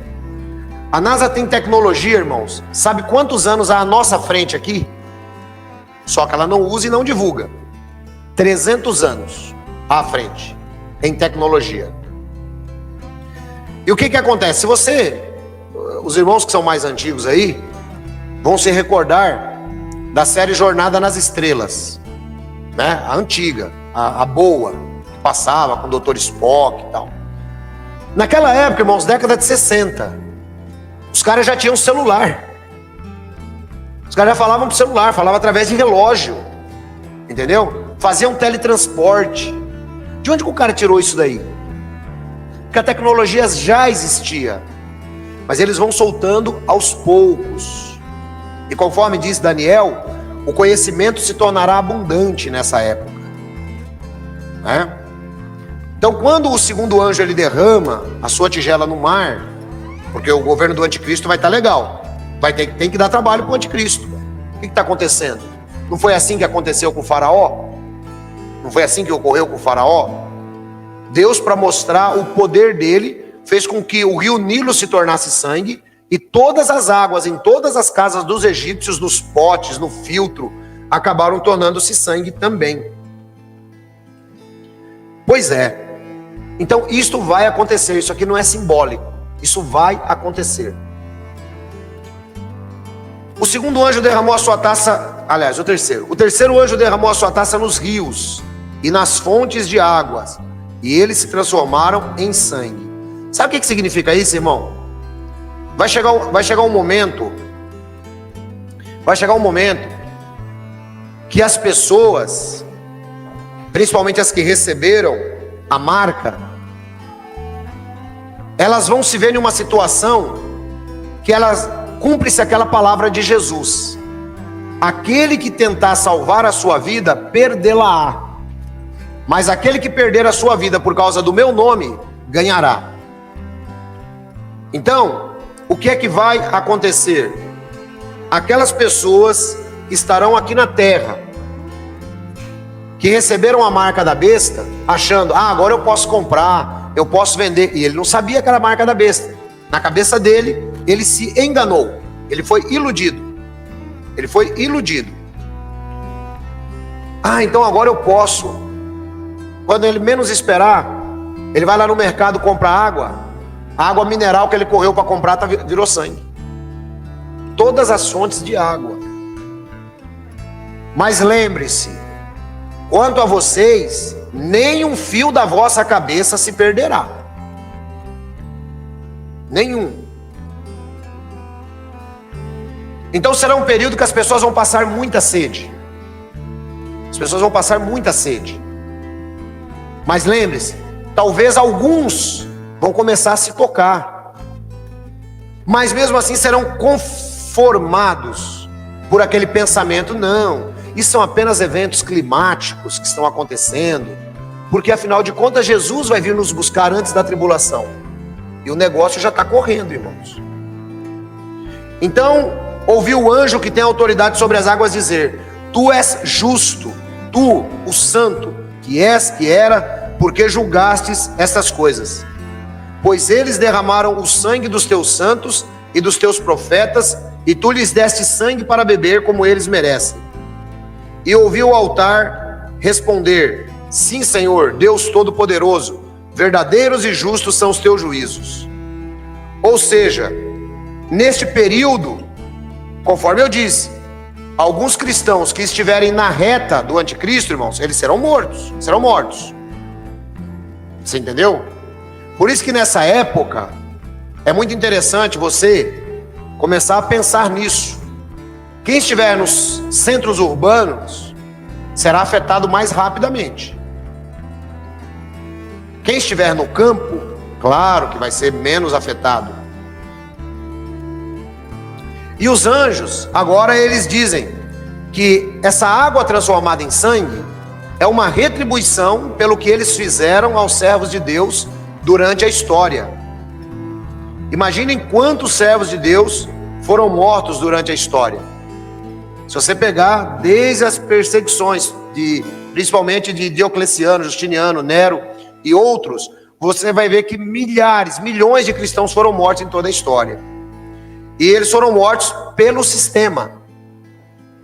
a NASA tem tecnologia, irmãos, sabe quantos anos à nossa frente aqui? Só que ela não usa e não divulga. 300 anos à frente em tecnologia. E o que acontece? Se os irmãos que são mais antigos aí, vão se recordar da série Jornada nas Estrelas, né? A antiga, a boa, que passava com o Dr. Spock e tal. Naquela época, irmãos, década de 60, os caras já tinham celular. Os caras já falavam pro celular, falavam através de relógio, entendeu? Faziam teletransporte. De onde que o cara tirou isso daí? Porque a tecnologia já existia, mas eles vão soltando aos poucos. E conforme diz Daniel, o conhecimento se tornará abundante nessa época, né? Então, quando o segundo anjo ele derrama a sua tigela no mar, porque o governo do anticristo vai estar legal, tem que dar trabalho para o anticristo. O que está acontecendo? Não foi assim que aconteceu com o faraó? Não foi assim que ocorreu com o faraó? Deus, para mostrar o poder dele, fez com que o rio Nilo se tornasse sangue, e todas as águas em todas as casas dos egípcios, nos potes, no filtro, acabaram tornando-se sangue também. Pois é. Então isto vai acontecer, isso aqui não é simbólico, isso vai acontecer. O segundo anjo derramou a sua taça, aliás, o terceiro anjo derramou a sua taça nos rios e nas fontes de águas, e eles se transformaram em sangue. Sabe o que significa isso, irmão? Vai chegar um momento que as pessoas, principalmente as que receberam a marca, elas vão se ver em uma situação que elas cumpre-se aquela palavra de Jesus: aquele que tentar salvar a sua vida, perdê-la-á, mas aquele que perder a sua vida por causa do meu nome, ganhará. Então, o que é que vai acontecer? Aquelas pessoas que estarão aqui na terra, que receberam a marca da besta, achando, agora eu posso comprar, eu posso vender, e ele não sabia que era a marca da besta. Na cabeça dele, ele se enganou, ele foi iludido. Então agora eu posso. Quando ele menos esperar, ele vai lá no mercado comprar água. A água mineral que ele correu para comprar virou sangue. Todas as fontes de água. Mas lembre-se, quanto a vocês, nem um fio da vossa cabeça se perderá. Nenhum. Então será um período que as pessoas vão passar muita sede. As pessoas vão passar muita sede. Mas lembre-se, talvez alguns vão começar a se tocar, mas mesmo assim serão conformados por aquele pensamento: não, isso são apenas eventos climáticos que estão acontecendo, porque afinal de contas Jesus vai vir nos buscar antes da tribulação, e o negócio já está correndo, irmãos. Então ouviu o anjo que tem autoridade sobre as águas dizer: tu és justo, tu, o santo, que és, que era, porque julgastes estas coisas. Pois eles derramaram o sangue dos teus santos e dos teus profetas, e tu lhes deste sangue para beber, como eles merecem. E ouviu o altar responder: sim, Senhor, Deus Todo-Poderoso, verdadeiros e justos são os teus juízos. Ou seja, neste período, conforme eu disse, alguns cristãos que estiverem na reta do anticristo, irmãos, eles serão mortos. Você entendeu? Por isso que nessa época é muito interessante você começar a pensar nisso. Quem estiver nos centros urbanos será afetado mais rapidamente. Quem estiver no campo, claro que vai ser menos afetado. E os anjos, agora eles dizem que essa água transformada em sangue é uma retribuição pelo que eles fizeram aos servos de Deus durante a história. Imaginem quantos servos de Deus foram mortos durante a história. Se você pegar desde as perseguições, principalmente de Diocleciano, Justiniano, Nero e outros, você vai ver que milhões de cristãos foram mortos em toda a história. E eles foram mortos pelo sistema.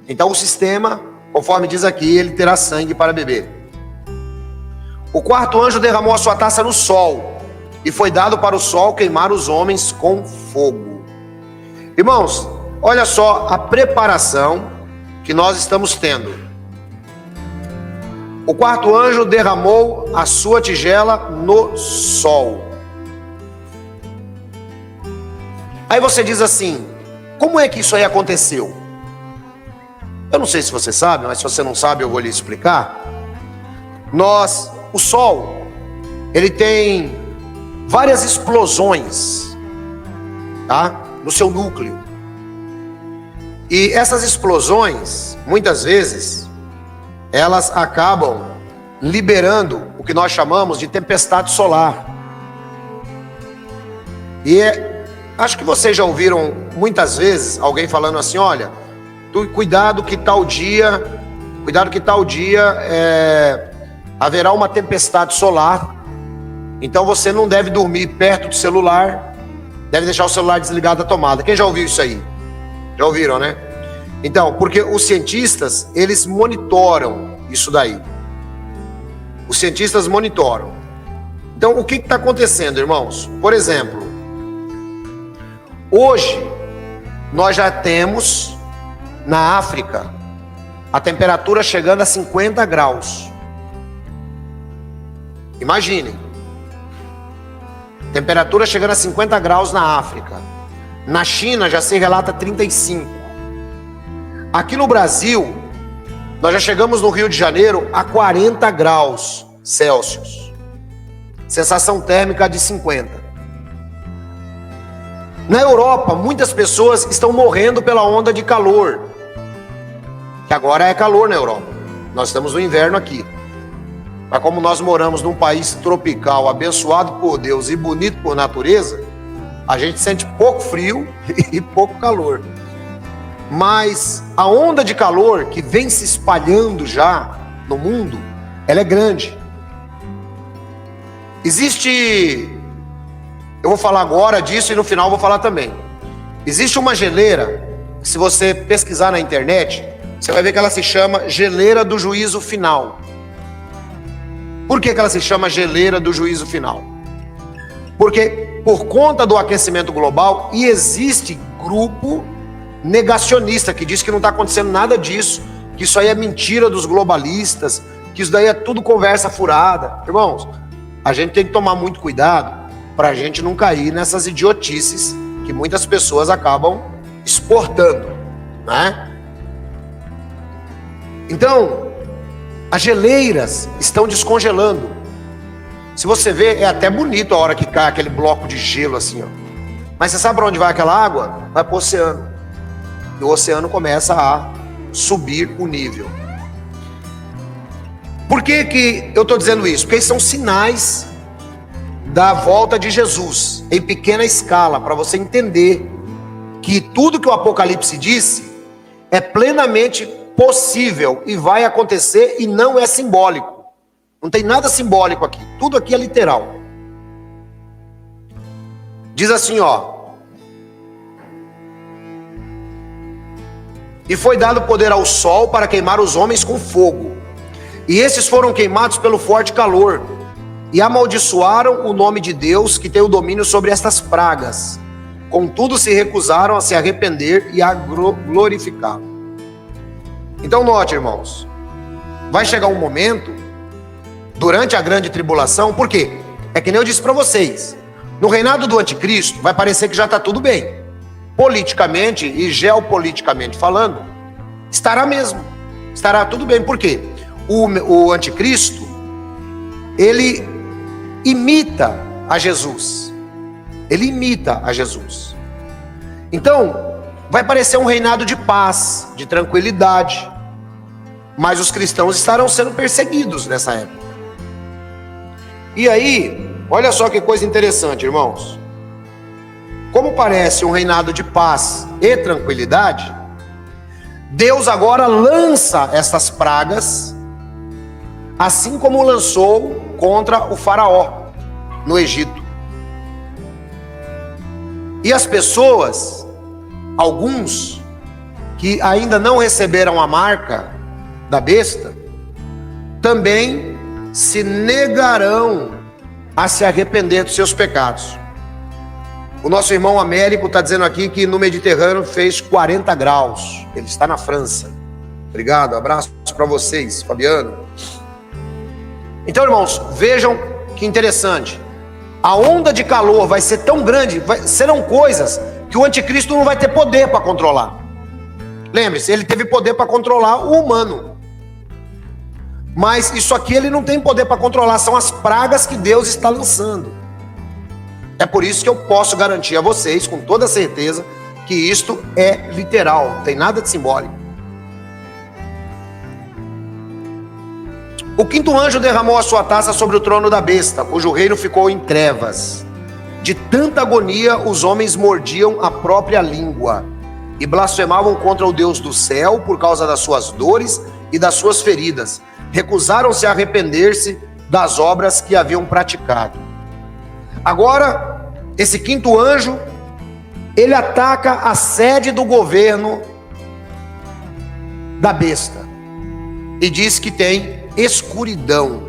Então o sistema, conforme diz aqui, ele terá sangue para beber. O quarto anjo derramou a sua taça no sol, e foi dado para o sol queimar os homens com fogo. Irmãos, olha só a preparação que nós estamos tendo. O quarto anjo derramou a sua tigela no sol. Aí você diz assim: como é que isso aí aconteceu? Eu não sei se você sabe, mas se você não sabe eu vou lhe explicar. O sol, ele tem várias explosões, tá? No seu núcleo. E essas explosões, muitas vezes, elas acabam liberando o que nós chamamos de tempestade solar. E acho que vocês já ouviram muitas vezes alguém falando assim: olha, cuidado que tal dia haverá uma tempestade solar, então você não deve dormir perto do celular, deve deixar o celular desligado da tomada. Quem já ouviu isso aí? Já ouviram, né? Então, porque os cientistas, eles monitoram isso daí. Os cientistas monitoram. Então, o que está acontecendo, irmãos? Por exemplo, hoje, nós já temos na África a temperatura chegando a 50 graus. Imaginem. Temperatura chegando a 50 graus na África. Na China já se relata 35. Aqui no Brasil, nós já chegamos no Rio de Janeiro a 40 graus Celsius. Sensação térmica de 50. Na Europa, muitas pessoas estão morrendo pela onda de calor. Que agora é calor na Europa. Nós estamos no inverno aqui. Mas como nós moramos num país tropical, abençoado por Deus e bonito por natureza, a gente sente pouco frio e pouco calor. Mas a onda de calor que vem se espalhando já no mundo, ela é grande. Existe, eu vou falar agora disso e no final vou falar também. Existe uma geleira, se você pesquisar na internet, você vai ver que ela se chama geleira do juízo final. Por que ela se chama geleira do juízo final? Porque por conta do aquecimento global, e existe grupo negacionista que diz que não está acontecendo nada disso, que isso aí é mentira dos globalistas, que isso daí é tudo conversa furada. Irmãos, a gente tem que tomar muito cuidado para a gente não cair nessas idiotices que muitas pessoas acabam exportando, né? Então, as geleiras estão descongelando. Se você ver, é até bonito a hora que cai aquele bloco de gelo assim, ó. Mas você sabe para onde vai aquela água? Vai para o oceano. E o oceano começa a subir o nível. Por que eu estou dizendo isso? Porque são sinais da volta de Jesus, em pequena escala, para você entender que tudo que o Apocalipse disse é plenamente possível e vai acontecer e não é simbólico. Não tem nada simbólico aqui. Tudo aqui é literal. Diz assim, ó: e foi dado poder ao sol para queimar os homens com fogo. E esses foram queimados pelo forte calor. E amaldiçoaram o nome de Deus, que tem o domínio sobre estas pragas. Contudo, se recusaram a se arrepender e a glorificar. Então note, irmãos, vai chegar um momento, durante a grande tribulação, por quê? É que nem eu disse para vocês, no reinado do anticristo, vai parecer que já está tudo bem. Politicamente e geopoliticamente falando, estará mesmo. Estará tudo bem, por quê? O anticristo, ele imita a Jesus. Ele imita a Jesus. Então, vai parecer um reinado de paz, de tranquilidade. Mas os cristãos estarão sendo perseguidos nessa época. E aí, olha só que coisa interessante, irmãos. Como parece um reinado de paz e tranquilidade, Deus agora lança essas pragas, assim como lançou contra o faraó no Egito. E as pessoas, alguns que ainda não receberam a marca da besta, também se negarão a se arrepender dos seus pecados. O nosso irmão Américo está dizendo aqui que no Mediterrâneo fez 40 graus. Ele está na França. Obrigado, abraço para vocês, Fabiano. Então, irmãos, vejam que interessante. A onda de calor vai ser tão grande, serão coisas que o anticristo não vai ter poder para controlar. Lembre-se, ele teve poder para controlar o humano. Mas isso aqui ele não tem poder para controlar, são as pragas que Deus está lançando. É por isso que eu posso garantir a vocês, com toda certeza, que isto é literal, não tem nada de simbólico. O quinto anjo derramou a sua taça sobre o trono da besta, cujo reino ficou em trevas. De tanta agonia, os homens mordiam a própria língua e blasfemavam contra o Deus do céu por causa das suas dores e das suas feridas. Recusaram-se a arrepender-se das obras que haviam praticado. Agora, esse quinto anjo, ele ataca a sede do governo da besta e diz que tem escuridão.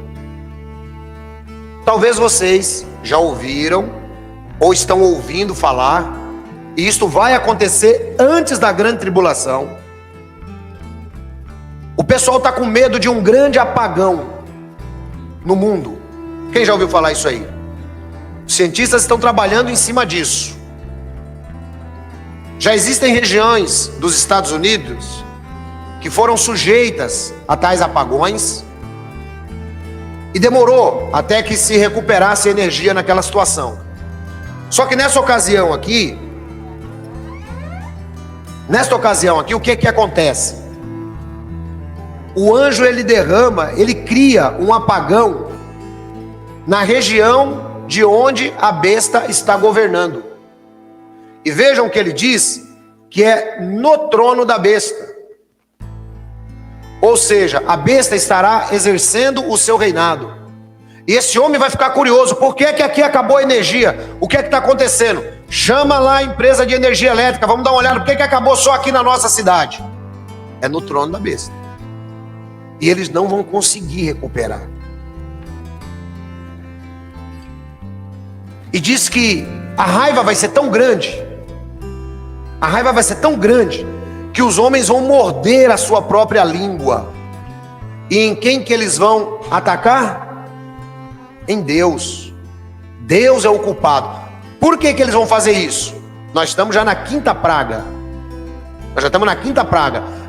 Talvez vocês já ouviram ou estão ouvindo falar, e isto vai acontecer antes da grande tribulação. O pessoal está com medo de um grande apagão no mundo. Quem já ouviu falar isso aí? Os cientistas estão trabalhando em cima disso. Já existem regiões dos Estados Unidos que foram sujeitas a tais apagões, e demorou até que se recuperasse energia naquela situação. Só que nesta ocasião aqui, o que acontece? O anjo, ele derrama, ele cria um apagão na região de onde a besta está governando. E vejam o que ele diz, que é no trono da besta. Ou seja, a besta estará exercendo o seu reinado. E esse homem vai ficar curioso, por que aqui acabou a energia? O que está acontecendo? Chama lá a empresa de energia elétrica, vamos dar uma olhada, por que acabou só aqui na nossa cidade? É no trono da besta. E eles não vão conseguir recuperar. E diz que a raiva vai ser tão grande, que os homens vão morder a sua própria língua. E em quem que eles vão atacar? Em Deus. Deus é o culpado. Por que eles vão fazer isso? Nós estamos já na quinta praga.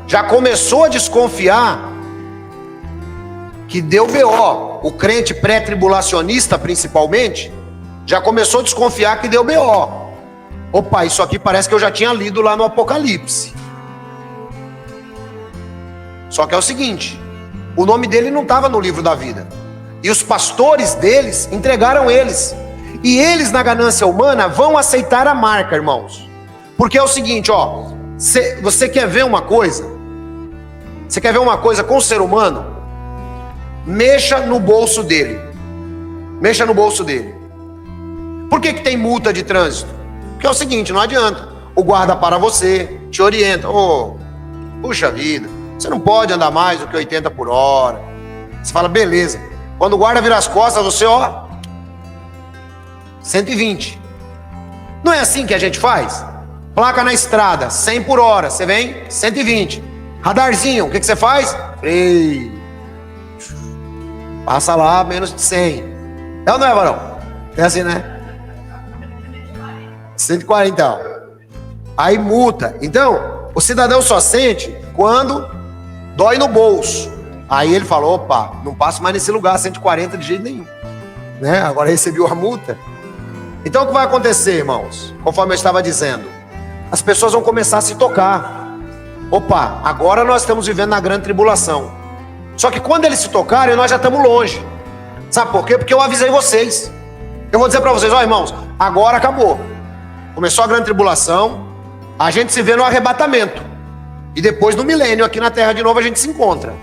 Já começou a desconfiar que deu BO. O crente pré-tribulacionista, principalmente, já começou a desconfiar que deu BO. Opa, isso aqui parece que eu já tinha lido lá no Apocalipse. Só que é o seguinte, o nome dele não estava no livro da vida. E os pastores deles entregaram eles. E eles, na ganância humana, vão aceitar a marca, irmãos. Porque é o seguinte, ó, você quer ver uma coisa? Você quer ver uma coisa com o ser humano? Mexa no bolso dele. Mexa no bolso dele. Por que tem multa de trânsito? Porque é o seguinte, não adianta. O guarda para você, te orienta. Puxa vida, você não pode andar mais do que 80 por hora. Você fala, beleza. Quando o guarda vira as costas, você, 120. Não é assim que a gente faz? Placa na estrada, 100 por hora. Você vem, 120. Radarzinho, o que você faz? Freio. Passa lá, menos de 100. É ou não é, varão? É assim, né? 140, então. Aí multa. Então, o cidadão só sente quando dói no bolso. Aí ele falou, opa, não passo mais nesse lugar, 140 de jeito nenhum. Né? Agora recebeu a multa. Então o que vai acontecer, irmãos? Conforme eu estava dizendo, as pessoas vão começar a se tocar. Opa, agora nós estamos vivendo na grande tribulação. Só que quando eles se tocarem, nós já estamos longe. Sabe por quê? Porque eu avisei vocês. Eu vou dizer para vocês, irmãos, agora acabou. Começou a grande tribulação, a gente se vê no arrebatamento. E depois no milênio, aqui na terra de novo, a gente se encontra.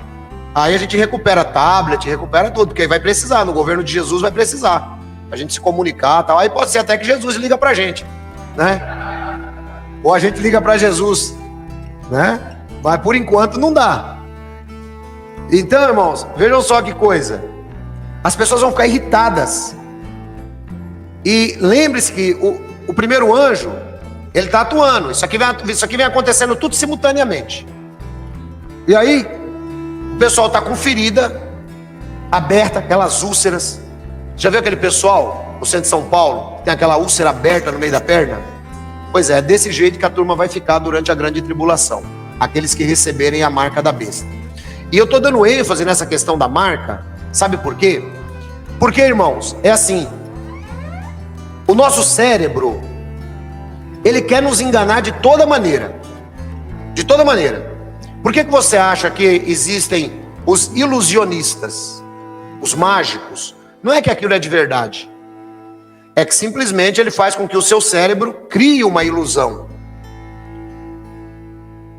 Aí a gente recupera tablet, recupera tudo, porque aí vai precisar, no governo de Jesus vai precisar. A gente se comunicar e tal. Aí pode ser até que Jesus liga pra gente, né? Ou a gente liga pra Jesus, né? Mas por enquanto não dá. Então, irmãos, vejam só que coisa. As pessoas vão ficar irritadas. E lembre-se que o primeiro anjo, ele está atuando. Isso aqui vem acontecendo tudo simultaneamente. E aí, o pessoal está com ferida aberta, aquelas úlceras. Já viu aquele pessoal no centro de São Paulo, que tem aquela úlcera aberta no meio da perna? Pois é desse jeito que a turma vai ficar durante a grande tribulação. Aqueles que receberem a marca da besta. E eu estou dando ênfase nessa questão da marca, sabe por quê? Porque, irmãos, é assim. O nosso cérebro, ele quer nos enganar de toda maneira. De toda maneira. Por que você acha que existem os ilusionistas, os mágicos? Não é que aquilo é de verdade. É que simplesmente ele faz com que o seu cérebro crie uma ilusão.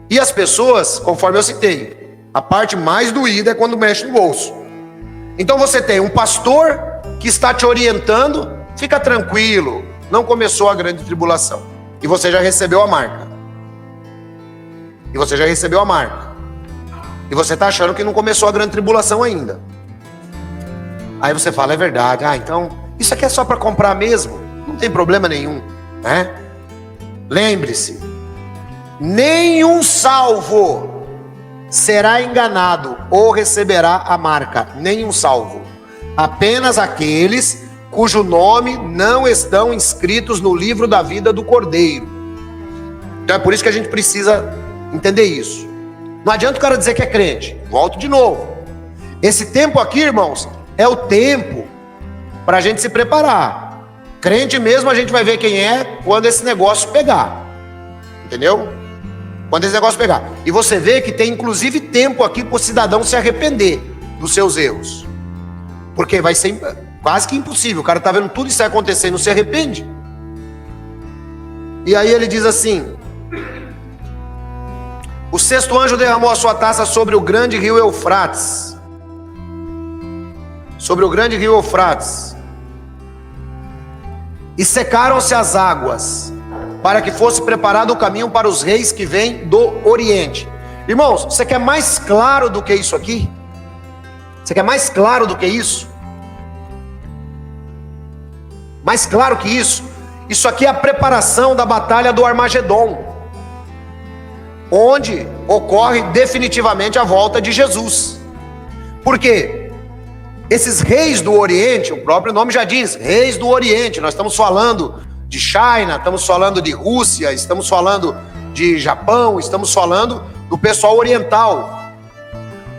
E as pessoas, conforme eu citei, a parte mais doída é quando mexe no bolso. Então você tem um pastor que está te orientando, fica tranquilo, não começou a grande tribulação. E você já recebeu a marca. E você já recebeu a marca. E você está achando que não começou a grande tribulação ainda. Aí você fala, é verdade. Então, isso aqui é só para comprar mesmo. Não tem problema nenhum, né? Lembre-se, nenhum salvo será enganado ou receberá a marca. Nenhum salvo. Apenas aqueles cujo nome não estão inscritos no livro da vida do Cordeiro. Então é por isso que a gente precisa entender isso. Não adianta o cara dizer que é crente. Volto de novo. Esse tempo aqui, irmãos, é o tempo para a gente se preparar. Crente mesmo a gente vai ver quem é quando esse negócio pegar. Entendeu? Quando esse negócio pegar. E você vê que tem inclusive tempo aqui para o cidadão se arrepender dos seus erros. Porque vai ser quase que impossível. O cara está vendo tudo isso acontecer e não se arrepende. E aí ele diz assim: o sexto anjo derramou a sua taça sobre o grande rio Eufrates. Sobre o grande rio Eufrates. E secaram-se as águas, para que fosse preparado o caminho para os reis que vêm do Oriente. Irmãos, você quer mais claro do que isso aqui? Você quer mais claro do que isso? Mais claro que isso? Isso aqui é a preparação da batalha do Armagedon, onde ocorre definitivamente a volta de Jesus. Por quê? Esses reis do Oriente, o próprio nome já diz, reis do Oriente. Nós estamos falando de China, estamos falando de Rússia, estamos falando de Japão, estamos falando do pessoal oriental.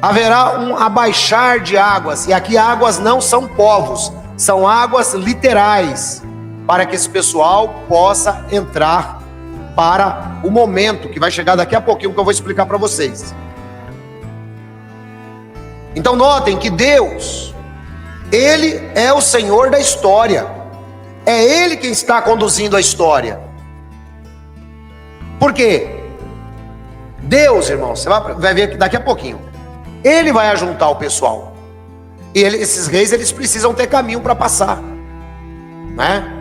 Haverá um abaixar de águas, e aqui águas não são povos, são águas literais, para que esse pessoal possa entrar para o momento que vai chegar daqui a pouquinho, que eu vou explicar para vocês. Então notem que Deus, Ele é o Senhor da história, é Ele quem está conduzindo a história. Por quê? Deus, irmão, você vai ver que daqui a pouquinho, Ele vai ajuntar o pessoal, e esses reis eles precisam ter caminho para passar, né?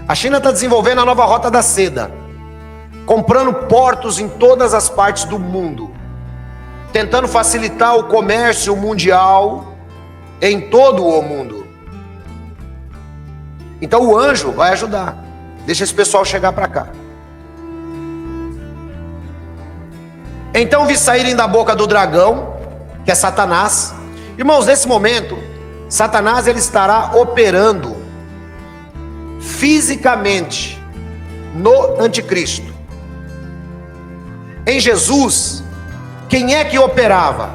A China está desenvolvendo a nova rota da seda, comprando portos em todas as partes do mundo, tentando facilitar o comércio mundial em todo o mundo. Então o anjo vai ajudar. Deixa esse pessoal chegar para cá. Então vi saírem da boca do dragão, que é Satanás. Irmãos, nesse momento, Satanás ele estará operando fisicamente no anticristo. Em Jesus, quem é que operava?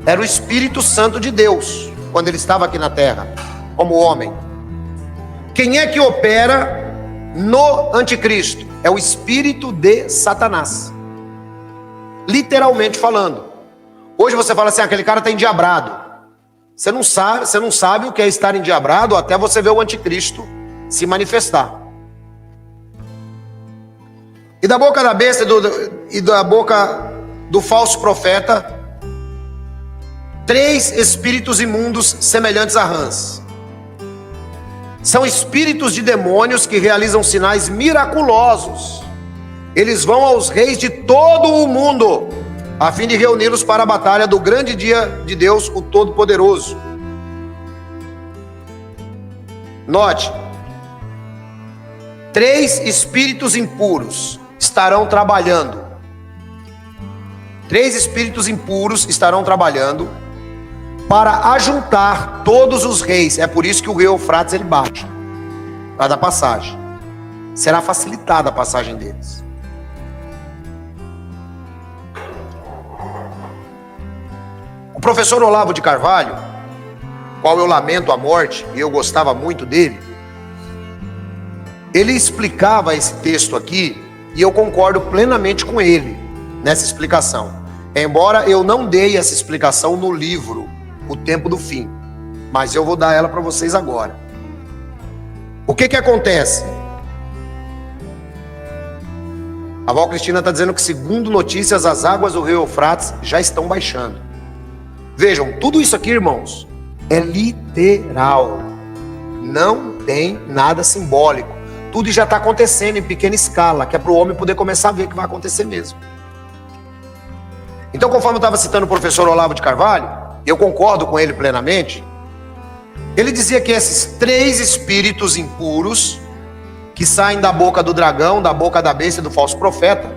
Era o Espírito Santo de Deus, quando ele estava aqui na terra, como homem. Quem é que opera no anticristo? É o espírito de Satanás, literalmente falando. Hoje você fala assim, aquele cara está endiabrado. Você não sabe o que é estar endiabrado até você ver o anticristo se manifestar. E da boca da besta e da boca do falso profeta, 3 espíritos imundos semelhantes a rãs. São espíritos de demônios que realizam sinais miraculosos. Eles vão aos reis de todo o mundo, a fim de reuni-los para a batalha do grande dia de Deus, o Todo-Poderoso. Note, 3 espíritos impuros estarão trabalhando. 3 espíritos impuros estarão trabalhando para ajuntar todos os reis. É por isso que o rio Eufrates ele baixa, para dar passagem. Será facilitada a passagem deles. O professor Olavo de Carvalho, qual eu lamento a morte, e eu gostava muito dele, ele explicava esse texto aqui, e eu concordo plenamente com ele nessa explicação. Embora eu não dei essa explicação no livro O Tempo do Fim, mas eu vou dar ela para vocês agora. O que acontece? A Val Cristina está dizendo que, segundo notícias, as águas do rio Eufrates já estão baixando. Vejam, tudo isso aqui, irmãos, é literal. Não tem nada simbólico. Tudo já está acontecendo em pequena escala, que é para o homem poder começar a ver que vai acontecer mesmo. Então, conforme eu estava citando o professor Olavo de Carvalho, eu concordo com ele plenamente, ele dizia que esses 3 espíritos impuros que saem da boca do dragão, da boca da besta e do falso profeta,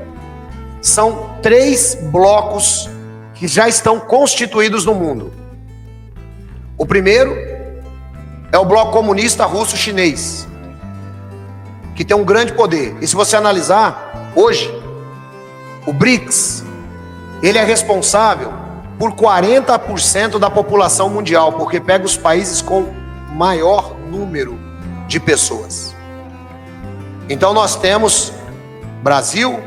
são 3 blocos que já estão constituídos no mundo. O primeiro é o bloco comunista russo-chinês, que tem um grande poder. E se você analisar, hoje, o BRICS, ele é responsável por 40% da população mundial, porque pega os países com maior número de pessoas. Então nós temos Brasil,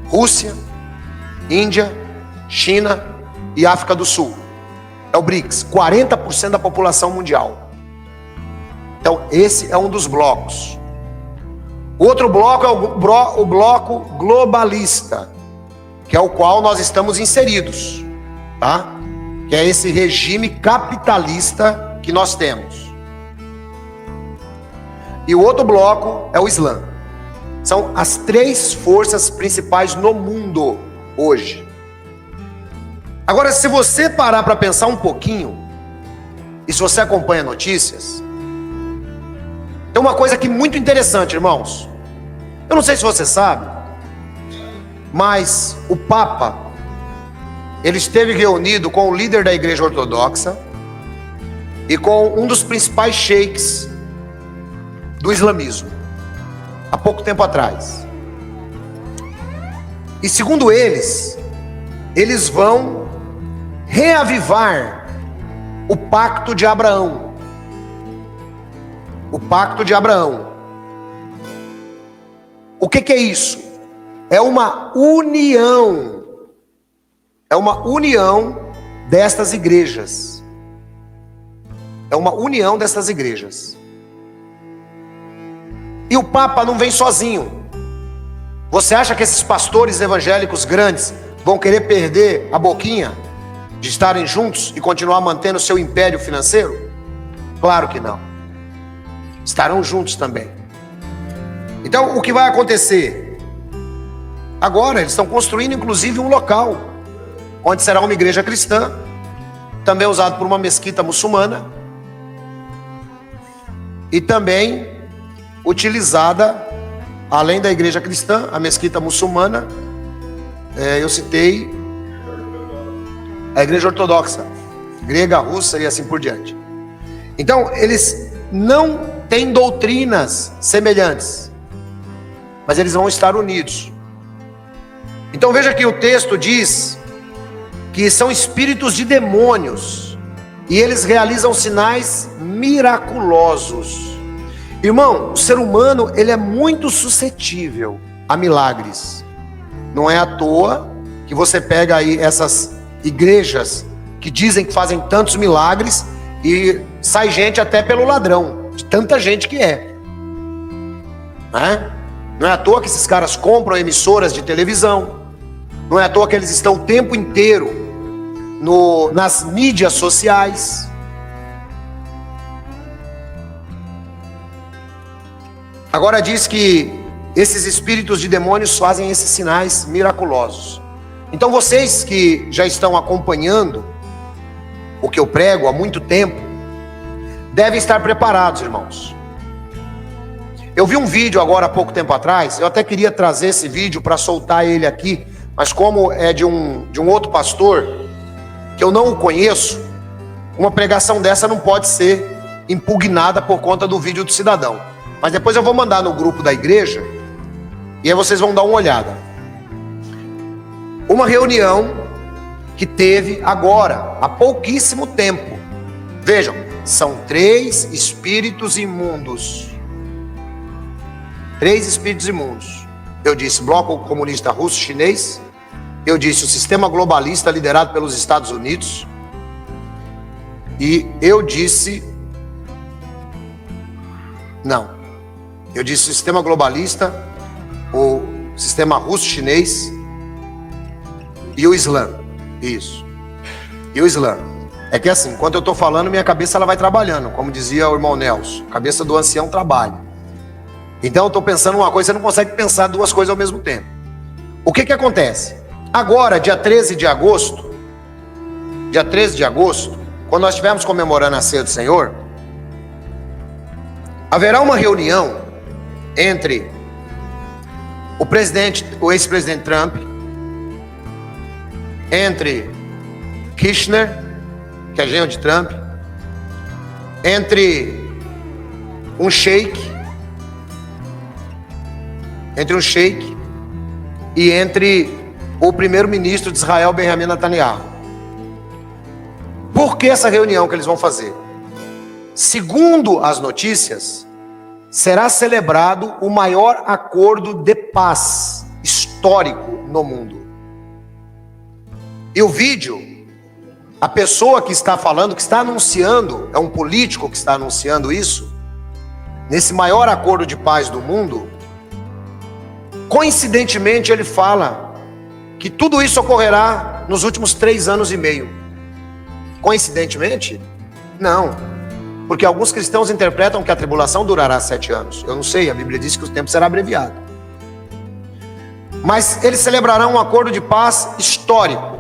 Rússia, Índia, China e África do Sul. É o BRICS, 40% da população mundial. Então esse é um dos blocos. Outro bloco é o bloco globalista, que é o qual nós estamos inseridos, tá? Que é esse regime capitalista que nós temos. E o outro bloco é o Islã. São as 3 forças principais no mundo hoje. Agora, se você parar para pensar um pouquinho, e se você acompanha notícias, tem uma coisa aqui muito interessante, irmãos. Eu não sei se você sabe, mas o Papa, ele esteve reunido com o líder da Igreja Ortodoxa e com um dos principais sheiks do islamismo, há pouco tempo atrás. E segundo eles vão reavivar o pacto de Abraão. O pacto de Abraão. O que é isso? É uma união. É uma união destas igrejas. É uma união destas igrejas. E o Papa não vem sozinho. Você acha que esses pastores evangélicos grandes vão querer perder a boquinha de estarem juntos e continuar mantendo o seu império financeiro? Claro que não. Estarão juntos também. Então, o que vai acontecer? Agora, eles estão construindo inclusive um local, onde será uma igreja cristã, também usado por uma mesquita muçulmana, e também utilizada, além da igreja cristã, a mesquita muçulmana, eu citei a igreja ortodoxa, grega, russa e assim por diante. Então, eles não têm doutrinas semelhantes, mas eles vão estar unidos. Então veja que o texto diz que são espíritos de demônios, e eles realizam sinais miraculosos. Irmão, o ser humano, ele é muito suscetível a milagres. Não é à toa que você pega aí essas igrejas que dizem que fazem tantos milagres e sai gente até pelo ladrão, de tanta gente que é. Não é à toa que esses caras compram emissoras de televisão. Não é à toa que eles estão o tempo inteiro nas mídias sociais. Agora diz que esses espíritos de demônios fazem esses sinais miraculosos. Então vocês que já estão acompanhando o que eu prego há muito tempo, devem estar preparados, irmãos. Eu vi um vídeo agora há pouco tempo atrás, eu até queria trazer esse vídeo para soltar ele aqui, mas como é de um outro pastor, que eu não o conheço, uma pregação dessa não pode ser impugnada por conta do vídeo do cidadão. Mas depois eu vou mandar no grupo da igreja, e aí vocês vão dar uma olhada. Uma reunião que teve agora, há pouquíssimo tempo. Vejam, são 3 espíritos imundos 3 espíritos imundos. Eu disse bloco comunista russo-chinês, eu disse o sistema globalista liderado pelos Estados Unidos, e eu disse o sistema globalista, o sistema russo-chinês e o Islã. Isso. E o Islã. É que assim, enquanto eu estou falando, minha cabeça ela vai trabalhando, como dizia o irmão Nelson, a cabeça do ancião trabalha. Então eu estou pensando uma coisa, você não consegue pensar 2 coisas ao mesmo tempo. O que acontece? Agora, dia 13 de agosto, quando nós estivermos comemorando a ceia do Senhor, haverá uma reunião entre o ex-presidente Trump, entre Kirchner, que é genro de Trump, entre um sheik e entre o primeiro-ministro de Israel, Benjamin Netanyahu. Por que essa reunião que eles vão fazer? Segundo as notícias, será celebrado o maior acordo de paz histórico no mundo. E o vídeo, a pessoa que está falando, que está anunciando, é um político que está anunciando isso, nesse maior acordo de paz do mundo, coincidentemente ele fala que tudo isso ocorrerá nos últimos 3 anos e meio. Coincidentemente? Não. Porque alguns cristãos interpretam que a tribulação durará 7 anos. Eu não sei, a Bíblia diz que o tempo será abreviado. Mas eles celebrarão um acordo de paz histórico.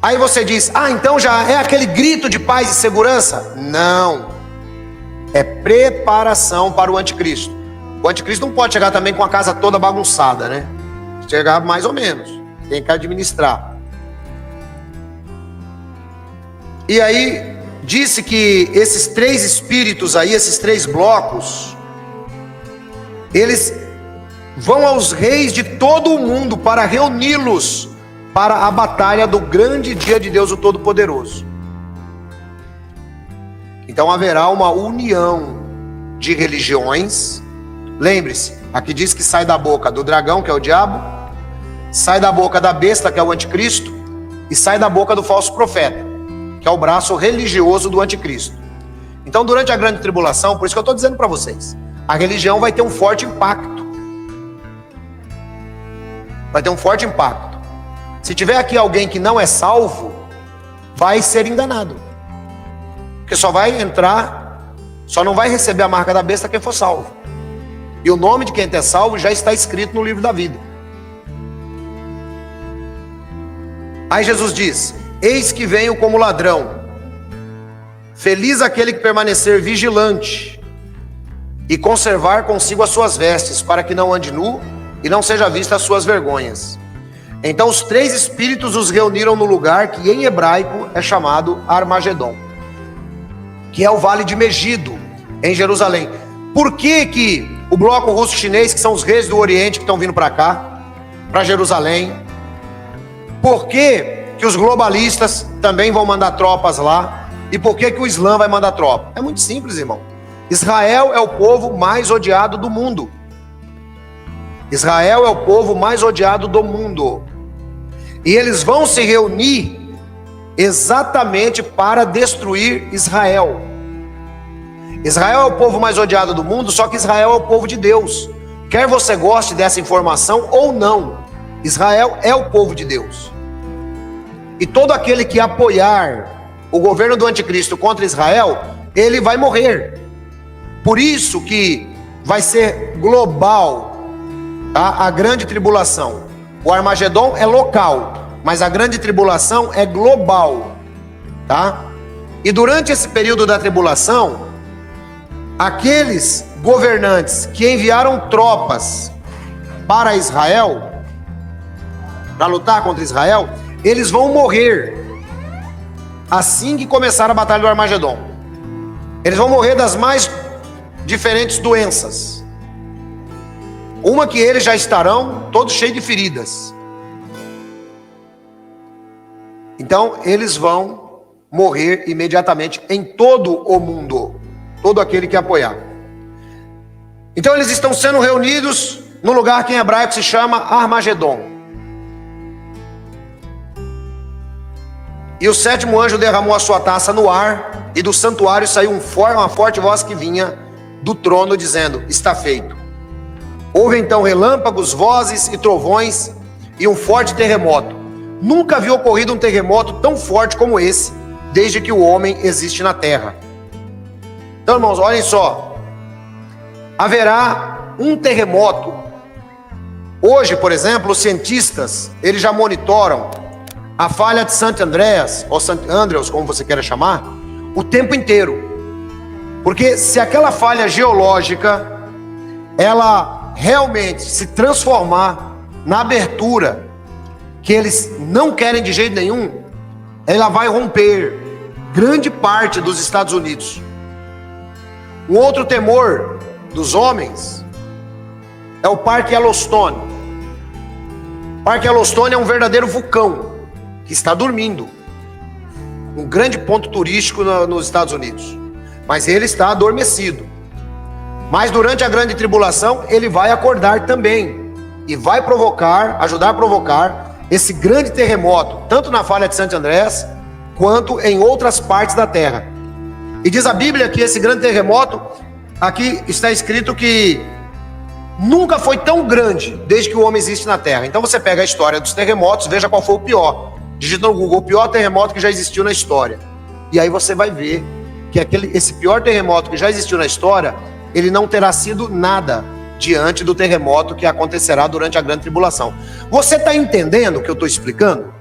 Aí você diz, então já é aquele grito de paz e segurança? Não. É preparação para o anticristo. O anticristo não pode chegar também com a casa toda bagunçada, né? Chegar mais ou menos. Tem que administrar. E aí, disse que esses 3 espíritos aí, esses 3 blocos, eles vão aos reis de todo o mundo para reuni-los para a batalha do grande dia de Deus o Todo-Poderoso. Então haverá uma união de religiões. Lembre-se, aqui diz que sai da boca do dragão, que é o diabo, sai da boca da besta, que é o anticristo, e sai da boca do falso profeta, que é o braço religioso do anticristo. Então, durante a grande tribulação, por isso que eu estou dizendo para vocês, a religião vai ter um forte impacto. Vai ter um forte impacto. Se tiver aqui alguém que não é salvo, vai ser enganado. Porque só vai entrar, só não vai receber a marca da besta quem for salvo. E o nome de quem é salvo já está escrito no livro da vida. Aí Jesus diz: eis que venho como ladrão. Feliz aquele que permanecer vigilante e conservar consigo as suas vestes, para que não ande nu e não seja vista as suas vergonhas. Então os 3 espíritos os reuniram no lugar que em hebraico é chamado Armagedon, que é o vale de Megido, em Jerusalém. Por que o bloco russo-chinês, que são os reis do Oriente que estão vindo para cá, para Jerusalém? Por que os globalistas também vão mandar tropas lá? E por que o Islã vai mandar tropa? É muito simples, irmão. Israel é o povo mais odiado do mundo. Israel é o povo mais odiado do mundo. E eles vão se reunir exatamente para destruir Israel. Israel é o povo mais odiado do mundo, só que Israel é o povo de Deus. Quer você goste dessa informação ou não, Israel é o povo de Deus. E todo aquele que apoiar o governo do anticristo contra Israel, ele vai morrer. Por isso que vai ser global, tá? A grande tribulação. O Armagedon é local, mas a grande tribulação é global, tá? E durante esse período da tribulação, aqueles governantes que enviaram tropas para Israel, para lutar contra Israel, eles vão morrer assim que começar a batalha do Armagedon. Eles vão morrer das mais diferentes doenças. Uma que eles já estarão todos cheios de feridas. Então eles vão morrer imediatamente em todo o mundo, todo aquele que apoiar. Então eles estão sendo reunidos num lugar que em hebraico se chama Armagedon. E o sétimo anjo derramou a sua taça no ar, e do santuário saiu uma forte voz que vinha do trono, dizendo: está feito. Houve então relâmpagos, vozes e trovões, e um forte terremoto. Nunca havia ocorrido um terremoto tão forte como esse, desde que o homem existe na terra. Então, irmãos, olhem só. Haverá um terremoto. Hoje, por exemplo, os cientistas, eles já monitoram a falha de Santo Andreas, ou Santo Andreas, como você queira chamar, o tempo inteiro. Porque se aquela falha geológica, ela realmente se transformar na abertura que eles não querem de jeito nenhum, ela vai romper grande parte dos Estados Unidos. Um outro temor dos homens é o Parque Yellowstone. O Parque Yellowstone é um verdadeiro vulcão que está dormindo, um grande ponto turístico nos Estados Unidos, mas ele está adormecido. Mas durante a grande tribulação ele vai acordar também e vai ajudar a provocar esse grande terremoto, tanto na falha de Santo Andrés quanto em outras partes da terra. E diz a Bíblia que esse grande terremoto, aqui está escrito que nunca foi tão grande desde que o homem existe na terra. Então você pega a história dos terremotos, veja qual foi o pior. Digita no Google: o pior terremoto que já existiu na história. E aí você vai ver que esse pior terremoto que já existiu na história, ele não terá sido nada diante do terremoto que acontecerá durante a grande tribulação. Você está entendendo o que eu estou explicando?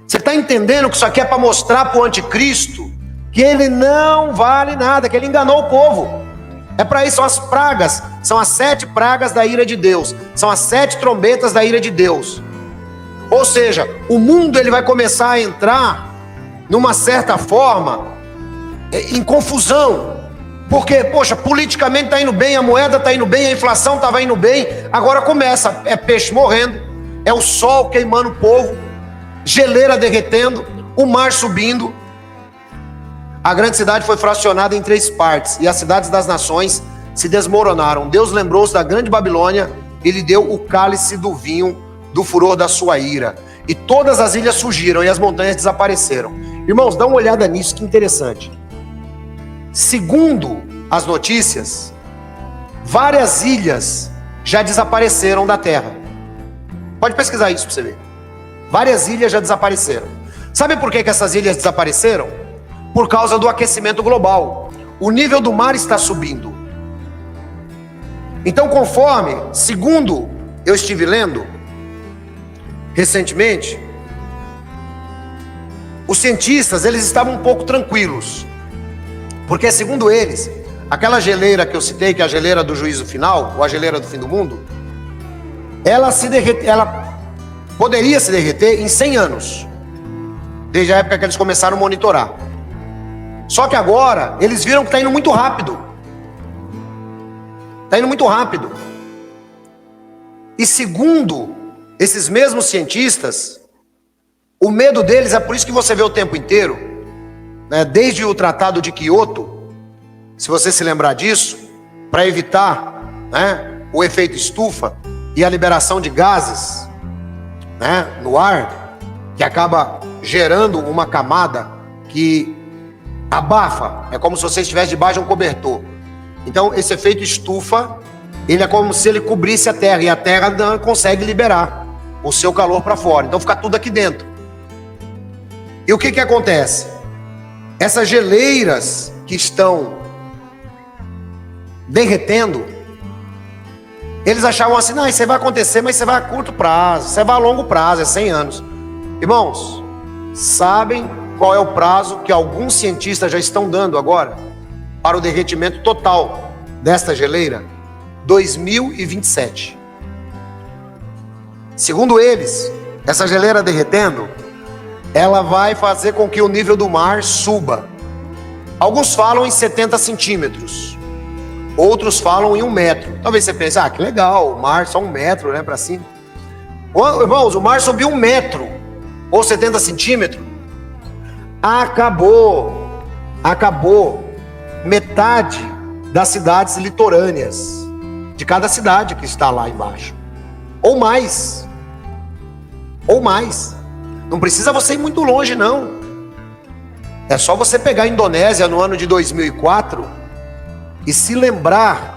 Você está entendendo que isso aqui é para mostrar para o anticristo que ele não vale nada, que ele enganou o povo? É para isso, são as pragas, são as 7 pragas da ira de Deus, são as 7 trombetas da ira de Deus. Ou seja, o mundo ele vai começar a entrar numa certa forma em confusão, porque, poxa, politicamente está indo bem, a moeda está indo bem, a inflação estava indo bem, agora começa, é peixe morrendo, é o sol queimando o povo, geleira derretendo, o mar subindo. A grande cidade foi fracionada em 3 partes, e as cidades das nações se desmoronaram. Deus lembrou-se da grande Babilônia e lhe deu o cálice do vinho do furor da sua ira, e todas as ilhas surgiram e as montanhas desapareceram. Irmãos, dá uma olhada nisso, que interessante. Segundo as notícias, várias ilhas já desapareceram da terra. Pode pesquisar isso para você ver. Várias ilhas já desapareceram. Sabe por que essas ilhas desapareceram? Por causa do aquecimento global. O nível do mar está subindo. Então, conforme, segundo eu estive lendo recentemente, os cientistas, eles estavam um pouco tranquilos, porque segundo eles, aquela geleira que eu citei, que é a geleira do juízo final, ou a geleira do fim do mundo, ela poderia se derreter em 100 anos, desde a época que eles começaram a monitorar. Só que agora, eles viram que está indo muito rápido. Está indo muito rápido. E segundo esses mesmos cientistas, o medo deles, é por isso que você vê o tempo inteiro, né, desde o Tratado de Kyoto, se você se lembrar disso, para evitar, né, o efeito estufa e a liberação de gases, né, no ar, que acaba gerando uma camada que abafa, é como se você estivesse debaixo de um cobertor. Então esse efeito estufa, ele é como se ele cobrisse a terra, e a terra não consegue liberar o seu calor para fora, então fica tudo aqui dentro. E o que acontece? Essas geleiras que estão derretendo, eles achavam assim: não, isso vai acontecer, mas isso vai a curto prazo, isso vai a longo prazo, é 100 anos. Irmãos, sabem qual é o prazo que alguns cientistas já estão dando agora para o derretimento total desta geleira? 2027. Segundo eles, essa geleira derretendo, ela vai fazer com que o nível do mar suba. Alguns falam em 70 centímetros, outros falam em 1 metro. Talvez você pense: ah, que legal, o mar só 1 metro, né, para cima. Irmãos, o mar subiu 1 metro ou 70 centímetros, acabou metade das cidades litorâneas. de cada cidade que está lá embaixo. Ou mais. Ou mais. Não precisa você ir muito longe, não. É só você pegar a Indonésia no ano de 2004 e se lembrar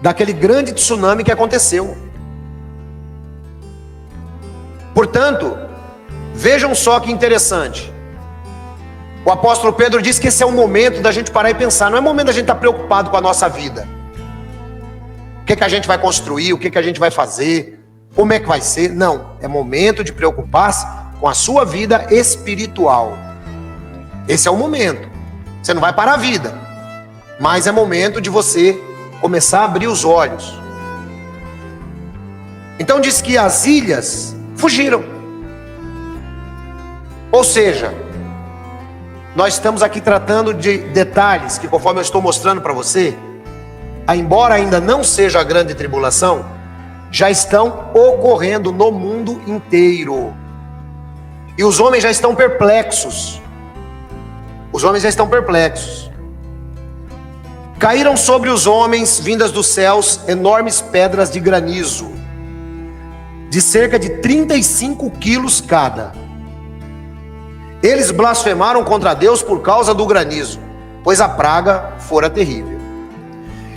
daquele grande tsunami que aconteceu. Portanto, vejam só que interessante. O apóstolo Pedro diz que esse é o momento da gente parar e pensar. Não é momento da gente estar preocupado com a nossa vida. O que a gente vai construir, o que a gente vai fazer, como é que vai ser. Não, é momento de preocupar-se com a sua vida espiritual. Esse é o momento. Você não vai parar a vida, mas é momento de você começar a abrir os olhos. Então diz que as ilhas fugiram. Ou seja, nós estamos aqui tratando de detalhes que, conforme eu estou mostrando para você, embora ainda não seja a grande tribulação, já estão ocorrendo no mundo inteiro. E os homens já estão perplexos. Os homens já estão perplexos. Caíram sobre os homens, vindas dos céus, enormes pedras de granizo, de cerca de 35 quilos cada. Eles blasfemaram contra Deus por causa do granizo, pois a praga fora terrível.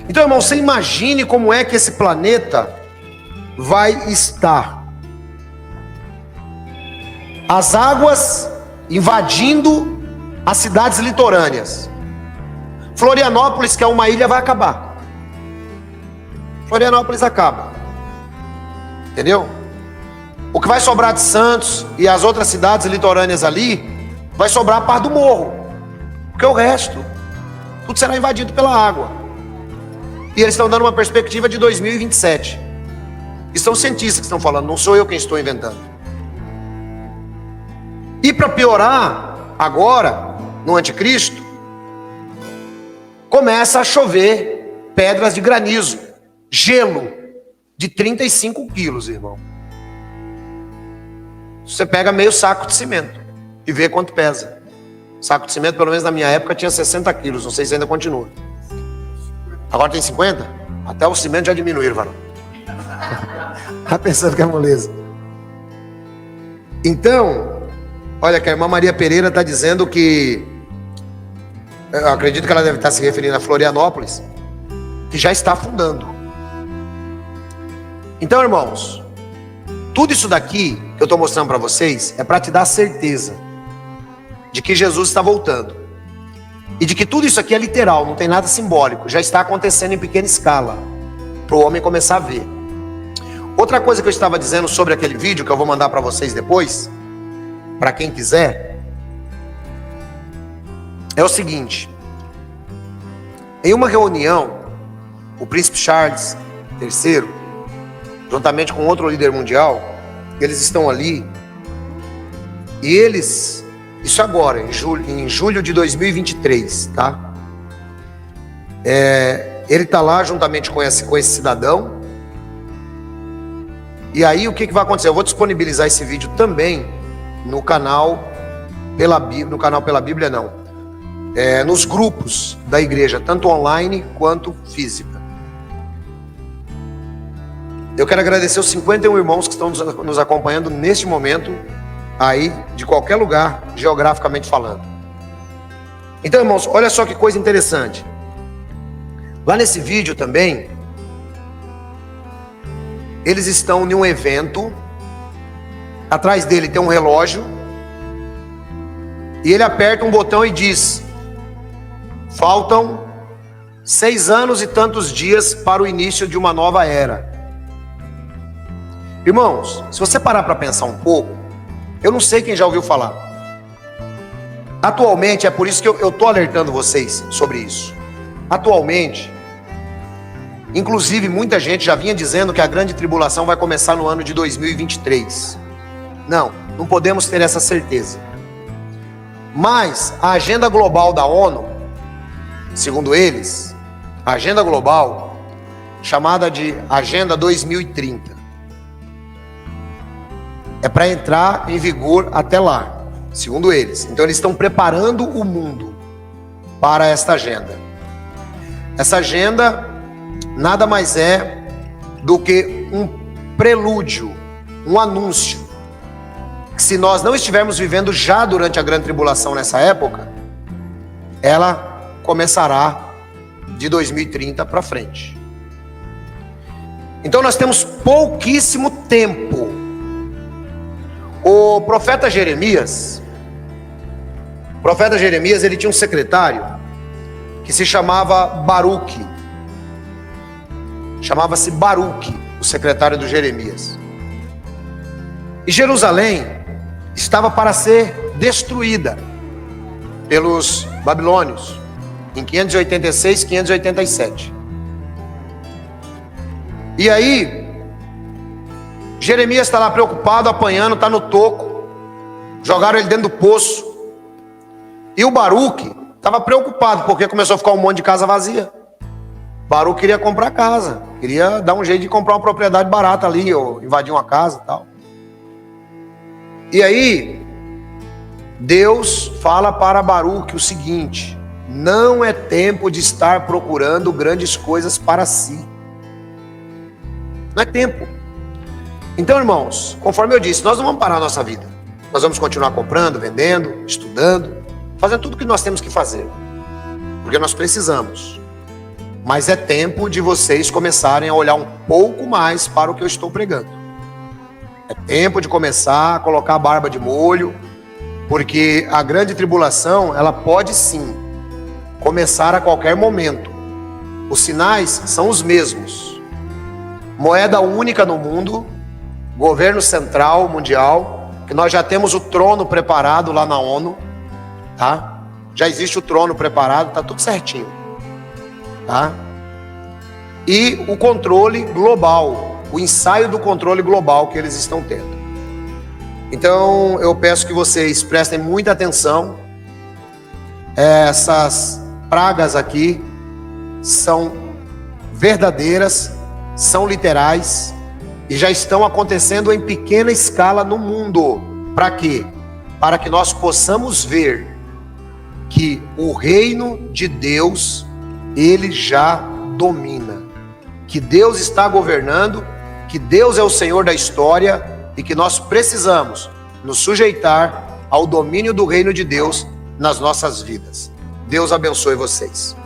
Então, irmão, você imagine como é que esse planeta vai estar. As águas invadindo as cidades litorâneas. Florianópolis, que é uma ilha, vai acabar. Florianópolis acaba. Entendeu? O que vai sobrar de Santos e as outras cidades litorâneas ali, vai sobrar a parte do morro. Porque o resto, tudo será invadido pela água. E eles estão dando uma perspectiva de 2027. E são cientistas que estão falando, não sou eu quem estou inventando. E para piorar, agora, no anticristo, começa a chover pedras de granizo, gelo, de 35 quilos, irmão. Você pega meio saco de cimento e vê quanto pesa. Saco de cimento, pelo menos na minha época, tinha 60 quilos, não sei se ainda continua. Agora tem 50? Até o cimento já diminuíram, varão. Tá pensando que é moleza. Então, olha que a irmã Maria Pereira está dizendo que, eu acredito que ela deve estar se referindo a Florianópolis, que já está afundando. Então, irmãos, tudo isso daqui que eu estou mostrando para vocês é para te dar certeza de que Jesus está voltando. E de que tudo isso aqui é literal, não tem nada simbólico. Já está acontecendo em pequena escala, para o homem começar a ver. Outra coisa que eu estava dizendo sobre aquele vídeo, que eu vou mandar para vocês depois, para quem quiser, é o seguinte. Em uma reunião, o príncipe Charles III, juntamente com outro líder mundial, eles estão ali, e eles, isso agora, em julho de 2023, tá? Ele está lá juntamente com esse cidadão. E aí o que vai acontecer? Eu vou disponibilizar esse vídeo também no canal pela Bíblia, não. Nos grupos da igreja, tanto online quanto física. Eu quero agradecer os 51 irmãos que estão nos acompanhando neste momento, aí, de qualquer lugar, geograficamente falando. Então, irmãos, olha só que coisa interessante. Lá nesse vídeo também, eles estão em um evento, atrás dele tem um relógio, e ele aperta um botão e diz: faltam 6 anos e tantos dias para o início de uma nova era. Irmãos, se você parar para pensar um pouco, eu não sei quem já ouviu falar. Atualmente, é por isso que eu estou alertando vocês sobre isso. Atualmente, inclusive muita gente já vinha dizendo que a grande tribulação vai começar no ano de 2023. Não podemos ter essa certeza. Mas a agenda global da ONU, segundo eles, a agenda global, chamada de Agenda 2030, é para entrar em vigor até lá, segundo eles. Então eles estão preparando o mundo para esta agenda. Essa agenda nada mais é do que um prelúdio, um anúncio. Se nós não estivermos vivendo já durante a grande tribulação nessa época, ela começará de 2030 para frente. Então nós temos pouquíssimo tempo. O profeta Jeremias, ele tinha um secretário que se chamava Baruque. Chamava-se Baruque, o secretário do Jeremias. E Jerusalém estava para ser destruída pelos babilônios em 586, 587. E aí, Jeremias está lá preocupado, apanhando, está no toco. Jogaram ele dentro do poço. E o Baruque estava preocupado, porque começou a ficar um monte de casa vazia. Baruque queria comprar casa, queria dar um jeito de comprar uma propriedade barata ali, ou invadir uma casa e tal. E aí, Deus fala para Baruque o seguinte: não é tempo de estar procurando grandes coisas para si. Não é tempo. Então, irmãos, conforme eu disse, nós não vamos parar a nossa vida. Nós vamos continuar comprando, vendendo, estudando, fazendo tudo o que nós temos que fazer, porque nós precisamos. Mas é tempo de vocês começarem a olhar um pouco mais para o que eu estou pregando. É tempo de começar a colocar a barba de molho, porque a grande tribulação, ela pode sim começar a qualquer momento. Os sinais são os mesmos. Moeda única no mundo, governo central mundial, que nós já temos o trono preparado lá na ONU, tá? Já existe o trono preparado, tá tudo certinho, tá? E o controle global, o ensaio do controle global que eles estão tendo. Então eu peço que vocês prestem muita atenção. Essas pragas aqui são verdadeiras, são literais e já estão acontecendo em pequena escala no mundo. Para quê? Para que nós possamos ver que o reino de Deus, ele já domina, que Deus está governando, que Deus é o Senhor da história e que nós precisamos nos sujeitar ao domínio do reino de Deus nas nossas vidas. Deus abençoe vocês.